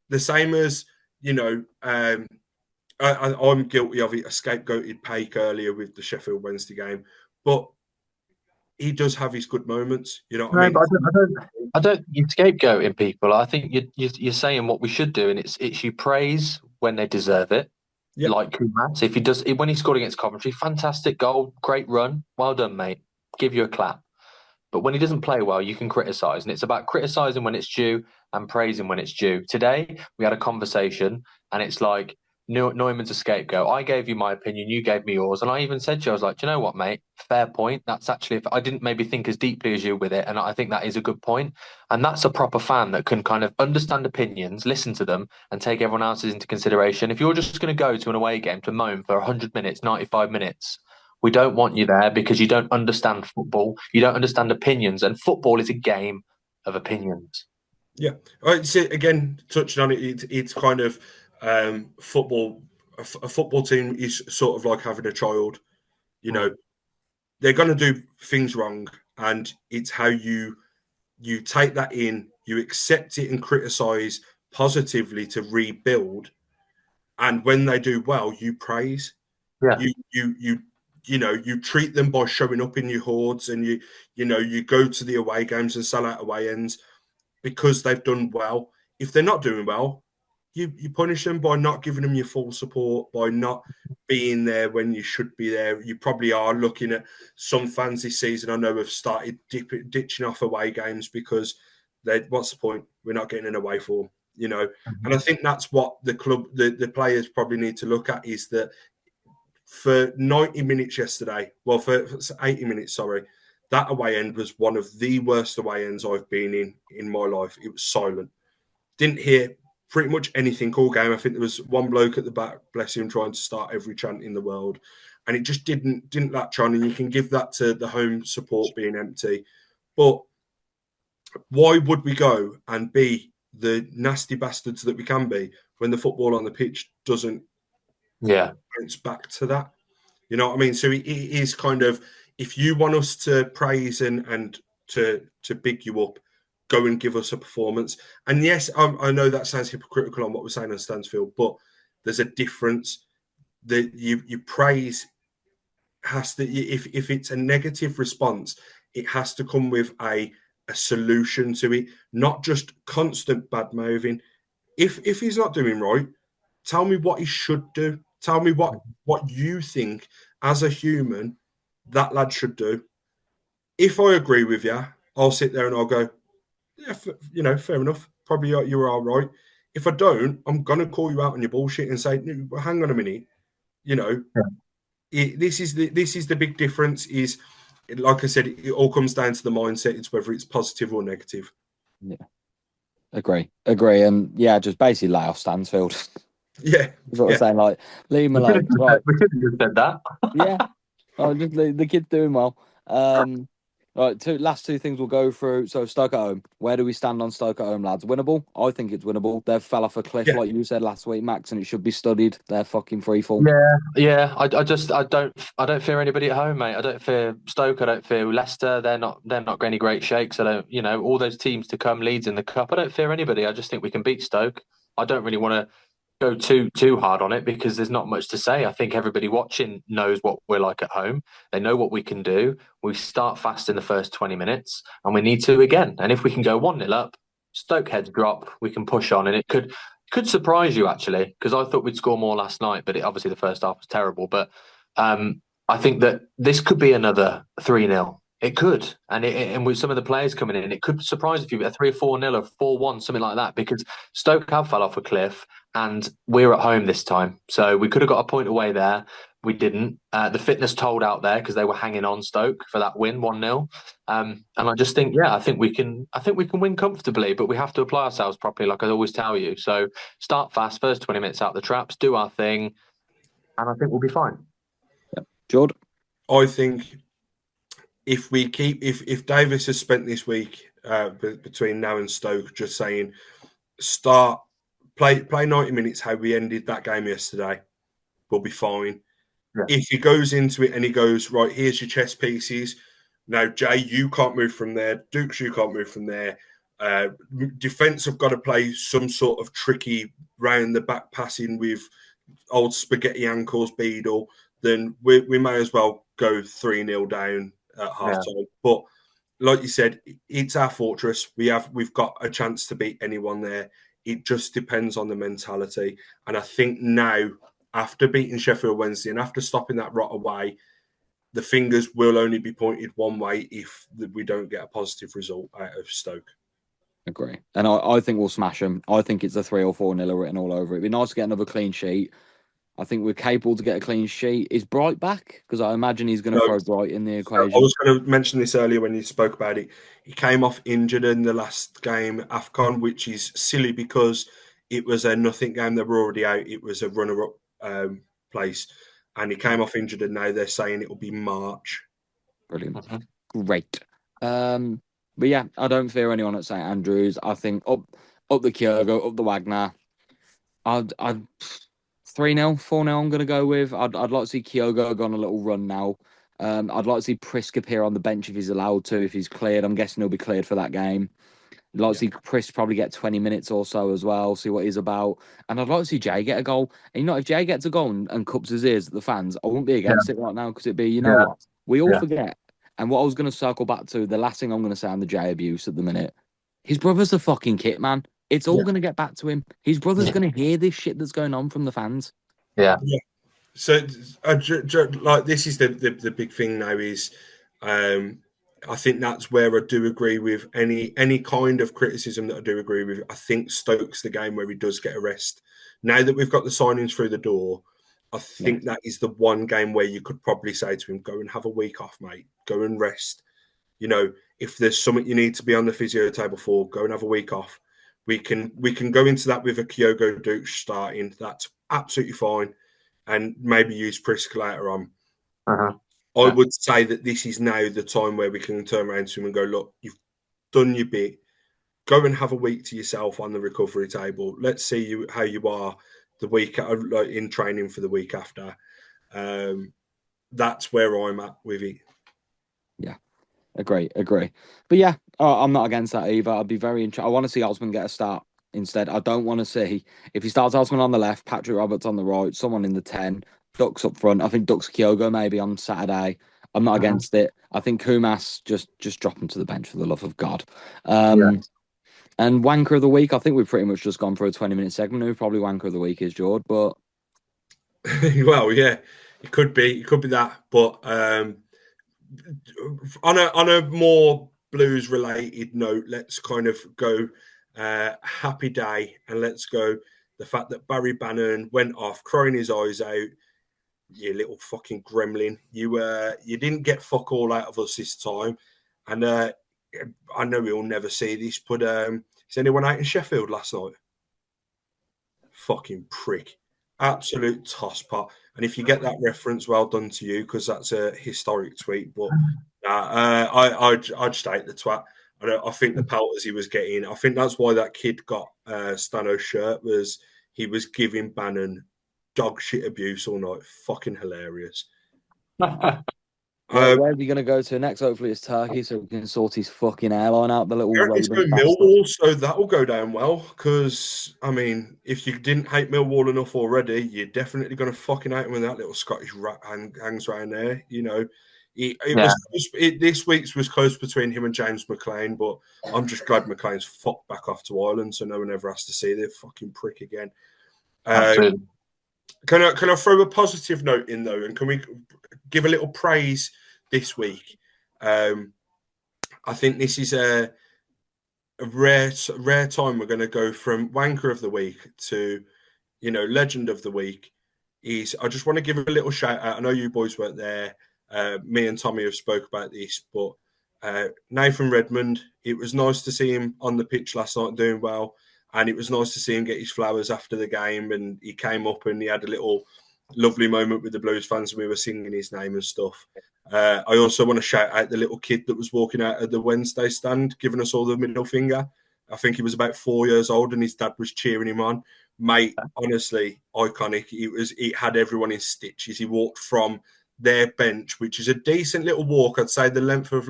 The same as, you know, I'm guilty of it. I scapegoated Paik earlier with the Sheffield Wednesday game, but he does have his good moments. You know what I mean? But I don't. You scapegoating people. I think you're saying what we should do, and it's you praise when they deserve it. Yep. Like Kumas, if he does, when he scored against Coventry, fantastic goal, great run, well done, mate. Give you a clap. But when he doesn't play well, you can criticise, and it's about criticising when it's due and praising when it's due. Today we had a conversation, and it's like Neumann's a scapegoat. I gave you my opinion, you gave me yours, and I even said to you, I was like, do you know what, mate? Fair point. That's actually, I didn't maybe think as deeply as you with it, and I think that is a good point. And that's a proper fan that can kind of understand opinions, listen to them, and take everyone else's into consideration. If you're just going to go to an away game to moan for 100 minutes, 95 minutes, we don't want you there because you don't understand football. You don't understand opinions, and football is a game of opinions. Yeah. Again, touching on it, it's kind of football. A football team is sort of like having a child. You know, they're going to do things wrong, and it's how you take that in, you accept it, and criticize positively to rebuild. And when they do well, you praise. Yeah. You treat them by showing up in your hordes, and you go to the away games and sell out away ends because they've done well. If they're not doing well, you punish them by not giving them your full support, by not being there when you should be there. You probably are looking at some fans this season, I know, have started ditching off away games because what's the point? We're not getting an away form, you know. And I think that's what the club, the players probably need to look at, is that for 90 minutes yesterday, well, for 80 minutes, sorry, that away end was one of the worst away ends I've been in my life. It was silent. Didn't hear pretty much anything all game. I think there was one bloke at the back, bless him, trying to start every chant in the world, and it just didn't latch on. And you can give that to the home support being empty, but why would we go and be the nasty bastards that we can be when the football on the pitch doesn't bounce back to that? You know what I mean? So it is kind of, if you want us to praise and to big you up, go and give us a performance. And yes, I know that sounds hypocritical on what we're saying on Stansfield, but there's a difference. That you praise has to, if it's a negative response, it has to come with a solution to it, not just constant bad mouthing. If he's not doing right, tell me what he should do. Tell me what you think as a human that lad should do. If I agree with you, I'll sit there and I'll go, yeah, fair enough. Probably you're all right. If I don't, I'm going to call you out on your bullshit and say, hang on a minute, this is the big difference. Is like I said, it all comes down to the mindset. It's whether it's positive or negative. Yeah, agree, and yeah, just basically lay off Stansfield. Yeah, That's what I'm saying. Like, leave him alone. Right? We could have just said that. Yeah. Oh, just the kid's doing well. Right, last two things we'll go through. So Stoke at home. Where do we stand on Stoke at home, lads? Winnable? I think it's winnable. They've fell off a cliff, yeah. like you said last week, Max, and it should be studied. They're fucking free fall. Yeah. I don't fear anybody at home, mate. I don't fear Stoke. I don't fear Leicester. They're not any great shakes. I don't, all those teams to come, Leeds in the cup. I don't fear anybody. I just think we can beat Stoke. I don't really want to go too hard on it because there's not much to say. I think everybody watching knows what we're like at home. They know what we can do. We start fast in the first 20 minutes, and we need to again. And if we can go 1-0 up, Stoke heads drop, we can push on, and it could surprise you actually, because I thought we'd score more last night, but obviously the first half was terrible. But I think that this could be another 3-0. It could, and with some of the players coming in, it could surprise if you get 3 or 4-0 or 4-1, something like that, because Stoke have fell off a cliff, and we're at home this time, so we could have got a point away there. We didn't. The fitness told out there because they were hanging on Stoke for that win 1-0. And I just think, I think we can win comfortably, but we have to apply ourselves properly, like I always tell you. So start fast, first 20 minutes out the traps, do our thing, and I think we'll be fine. Yeah. Jordan? I think if Davis has spent this week between now and Stoke just saying play 90 minutes how we ended that game yesterday, we'll be fine. Yeah. If he goes into it and he goes, right, here's your chess pieces. Now, Jay, you can't move from there. Dukes, you can't move from there. Defence have got to play some sort of tricky round the back passing with old spaghetti ankles, Beadle. Then we may as well go 3-0 down at half time. But like you said, it's our fortress. We've got a chance to beat anyone there. It just depends on the mentality. And I think now, after beating Sheffield Wednesday and after stopping that rot away, the fingers will only be pointed one way if we don't get a positive result out of Stoke. Agree. And I think we'll smash them. I think it's a 3 or 4-0 written all over it. It'd be nice to get another clean sheet. I think we're capable to get a clean sheet. Is Bright back? Because I imagine he's going to throw Bright in the equation. I was going to mention this earlier when you spoke about it. He came off injured in the last game, AFCON, which is silly because it was a nothing game. They were already out. It was a runner-up place. And he came off injured, and now they're saying it will be March. Brilliant. Great. But yeah, I don't fear anyone at St Andrews. I think up the Kyogo, up the Wagner. I'd 3-0, 4-0 I'm going to go with. I'd like to see Kyogo go on a little run now. I'd like to see Prisk appear on the bench if he's allowed to, if he's cleared. I'm guessing he'll be cleared for that game. I'd like to see Prisk probably get 20 minutes or so as well, see what he's about. And I'd like to see Jay get a goal. And, if Jay gets a goal and cups his ears at the fans, I wouldn't be against it right now because it'd be, what? We all forget. And what I was going to circle back to, the last thing I'm going to say on the Jay abuse at the minute, his brother's the fucking kit, man. It's all going to get back to him. His brother's going to hear this shit that's going on from the fans. Yeah. So, like, this is the big thing now is, I think that's where I do agree with any kind of criticism that I do agree with. I think Stoke's the game where he does get a rest. Now that we've got the signings through the door, I think that is the one game where you could probably say to him, go and have a week off, mate. Go and rest. If there's something you need to be on the physio table for, go and have a week off. We can go into that with a Kyogo Duke starting. That's absolutely fine. And maybe use Prisk later on. I would say that this is now the time where we can turn around to him and go, look, you've done your bit. Go and have a week to yourself on the recovery table. Let's see how you are the week in training for the week after. That's where I'm at with it. Yeah, agree. But yeah, I'm not against that either. I'd be very interested. I want to see Osman get a start instead. I don't want to see, if he starts Osman on the left, Patrick Roberts on the right, someone in the 10, Ducks up front. I think Ducks Kyogo maybe on Saturday. I'm not against it. I think Kumas just drop him to the bench for the love of God. And Wanker of the Week, I think we've pretty much just gone for a 20-minute segment. Who probably Wanker of the Week is, Jord, but... Well, yeah, it could be that. But on a more Blues-related note, let's kind of go happy day, and let's go the fact that Barry Bannon went off crying his eyes out. you little fucking gremlin. You didn't get fuck all out of us this time. And I know we'll never see this, but is anyone out in Sheffield last night? Fucking prick. Absolute tosspot. And if you get that reference, well done to you, because that's a historic tweet. But I'd just hate the twat. I think the pelters he was getting, I think that's why that kid got Stano's shirt, was he was giving Bannon dog shit abuse all night. Fucking hilarious. Where's he going to go to next? Hopefully it's Turkey, so we can sort his fucking airline out, the little It's rodent going bastard. Millwall, so that will go down well. Because, I mean, if you didn't hate Millwall enough already, you're definitely going to fucking hate him when that little Scottish rat hangs around there. You know, this week's was close between him and James McLean, but I'm just glad McLean's fucked back off to Ireland, so no one ever has to see the fucking prick again. Can I throw a positive note in though, and can we give a little praise this week? I think this is a rare time we're going to go from wanker of the week to, legend of the week. I just want to give a little shout out. I know you boys weren't there. Me and Tommy have spoke about this, but Nathan Redmond, it was nice to see him on the pitch last night doing well. And it was nice to see him get his flowers after the game. And he came up and he had a little lovely moment with the Blues fans, and we were singing his name and stuff. I also want to shout out the little kid that was walking out of the Wednesday stand, giving us all the middle finger. I think he was about 4 years old, and his dad was cheering him on. Mate, honestly, iconic. It had everyone in stitches. He walked from their bench, which is a decent little walk. I'd say the length of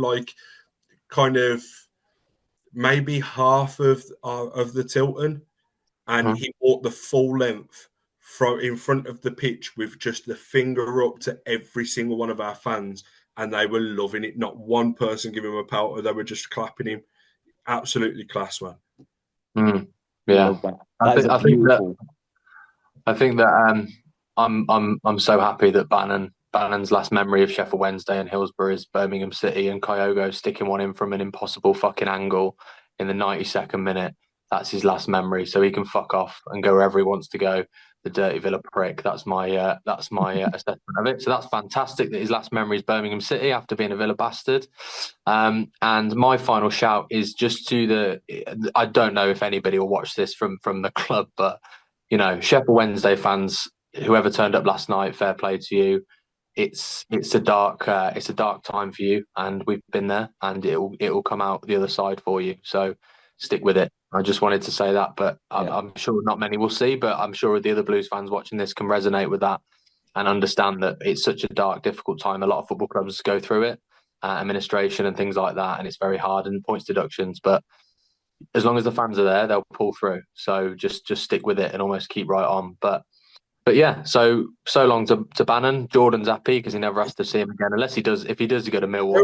maybe half of the Tilton, and he walked the full length from in front of the pitch with just the finger up to every single one of our fans, and they were loving it. Not one person giving him a pelter; they were just clapping him. Absolutely class, man. Yeah, I think that I'm so happy that Bannon's last memory of Sheffield Wednesday and Hillsborough is Birmingham City, and Kyogo sticking one in from an impossible fucking angle in the 92nd minute. That's his last memory, so he can fuck off and go wherever he wants to go. The dirty Villa prick. That's my assessment of it. So that's fantastic that his last memory is Birmingham City after being a Villa bastard. And my final shout is just to I don't know if anybody will watch this from the club, but Sheffield Wednesday fans, whoever turned up last night, fair play to you. It's a dark time for you, and we've been there, and it will come out the other side for you. So stick with it. I just wanted to say that, but I'm sure not many will see, but I'm sure the other Blues fans watching this can resonate with that and understand that it's such a dark, difficult time. A lot of football clubs go through it, administration and things like that, and it's very hard and points deductions. But as long as the fans are there, they'll pull through. So just stick with it and almost keep right on. But yeah, so long to Bannon. Jordan's happy because he never has to see him again, unless he does. If he does, go to Millwall.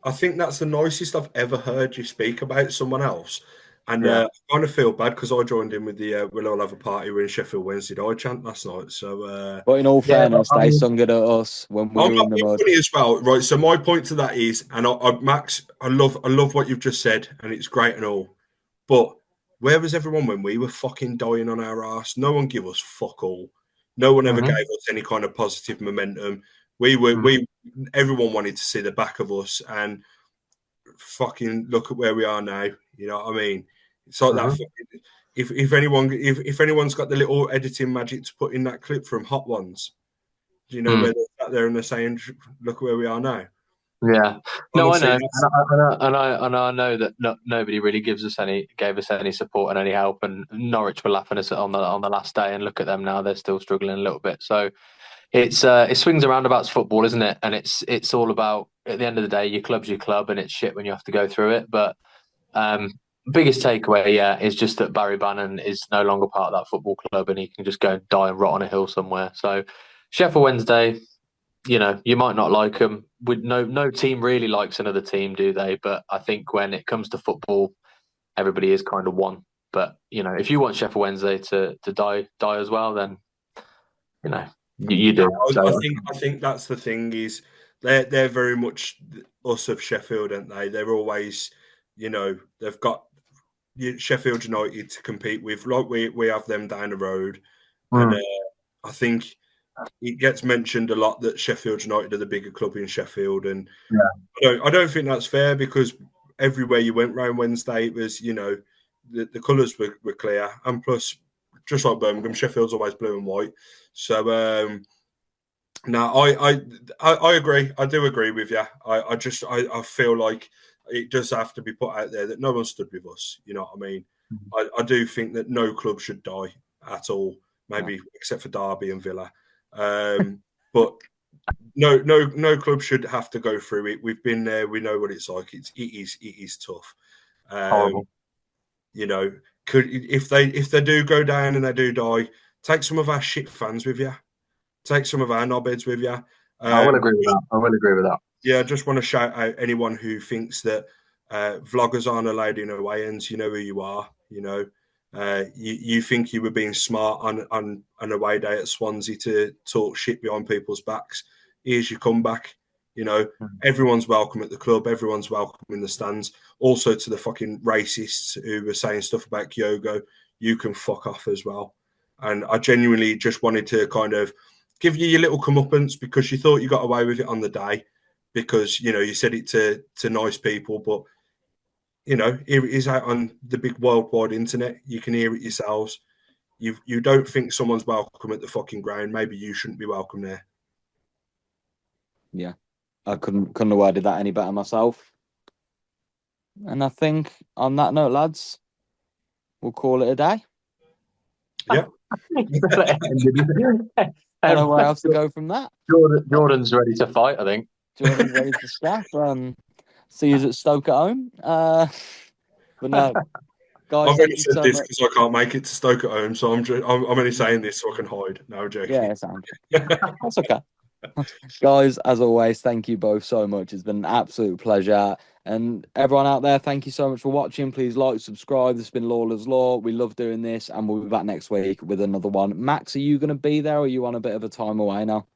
I think that's the nicest I've ever heard you speak about someone else. And I kind of feel bad because I joined in with the We'll All Have a Party in Sheffield Wednesday I chant last night. So, but in all fairness, they sung it at us when we were in the mud. Funny as well, right? So my point to that is, and Max, I love what you've just said, and it's great and all, but where was everyone when we were fucking dying on our ass? No one gave us fuck all. No one ever gave us any kind of positive momentum. Everyone wanted to see the back of us, and fucking look at where we are now. You know what I mean? It's like that. If anyone's got the little editing magic to put in that clip from Hot Ones, do you know where they're sat there and they're saying, "Look where we are now." Yeah, no, honestly, I know, and I know that nobody really gave us any support and any help. And Norwich were laughing at us on the last day, and look at them now; they're still struggling a little bit. So it swings and roundabouts football, isn't it? And it's all about, at the end of the day, your club's your club, and it's shit when you have to go through it. But biggest takeaway, is just that Barry Bannon is no longer part of that football club, and he can just go and die and rot on a hill somewhere. So Sheffield Wednesday, you might not like them. No team really likes another team, do they? But I think when it comes to football, everybody is kind of one. But if you want Sheffield Wednesday to die as well, then you do. I think that's the thing, is they're very much us of Sheffield, aren't they? They're always, they've got Sheffield United to compete with, like we have them down the road, and I think it gets mentioned a lot that Sheffield United are the bigger club in Sheffield, and Yeah. I don't think that's fair, because everywhere you went round Wednesday, it was, the colours were clear, and plus, just like Birmingham, Sheffield's always blue and white. So no, I agree. I do agree with you. I feel like it does have to be put out there that no one stood with us. You know what I mean? I do think that no club should die at all, maybe except for Derby and Villa. But no club should have to go through it. We've been there. We know what it's like. It is tough. Horrible. If they do go down and they do die, take some of our shit fans with you. Take some of our knobheads with you. I will agree with that. I will agree with that. Yeah, I just want to shout out anyone who thinks that vloggers aren't allowed in away ends. You know who you are. You think you were being smart on an away day at Swansea to talk shit behind people's backs. Here's your comeback. Everyone's welcome at the club. Everyone's welcome in the stands. Also, to the fucking racists who were saying stuff about Kyogo, you can fuck off as well. And I genuinely just wanted to kind of give you your little comeuppance, because you thought you got away with it on the day, because you said it to nice people, but here it is out on the big worldwide internet. You can hear it yourselves. You don't think someone's welcome at the fucking ground, maybe you shouldn't be welcome there. Yeah, I couldn't have worded that any better myself. And I think on that note, lads, we'll call it a day. Yeah. I don't know where else to go from that. Jordan's ready to fight, I think. Jordan's ready to scrap. See you at Stoke at home. But no, guys, I've only said so this much. because I can't make it to Stoke at home, so I'm only saying this so I can hide. No, joking. Yeah, that's okay. Guys, as always, thank you both so much. It's been an absolute pleasure. And everyone out there, thank you so much for watching. Please like, subscribe. This has been Lawlor's Law. We love doing this, and we'll be back next week with another one. Max, are you going to be there, or are you on a bit of a time away now?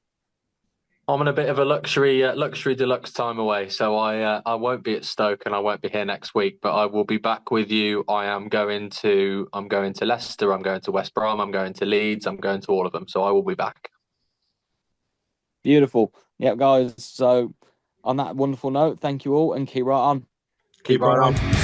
I'm on a bit of a luxury deluxe time away, so I won't be at Stoke and I won't be here next week, but I will be back with you. I'm going to Leicester, I'm going to West Brom, I'm going to Leeds, I'm going to all of them, so I will be back. Beautiful. Yep, guys. So on that wonderful note, thank you all, and keep right on. Keep right on.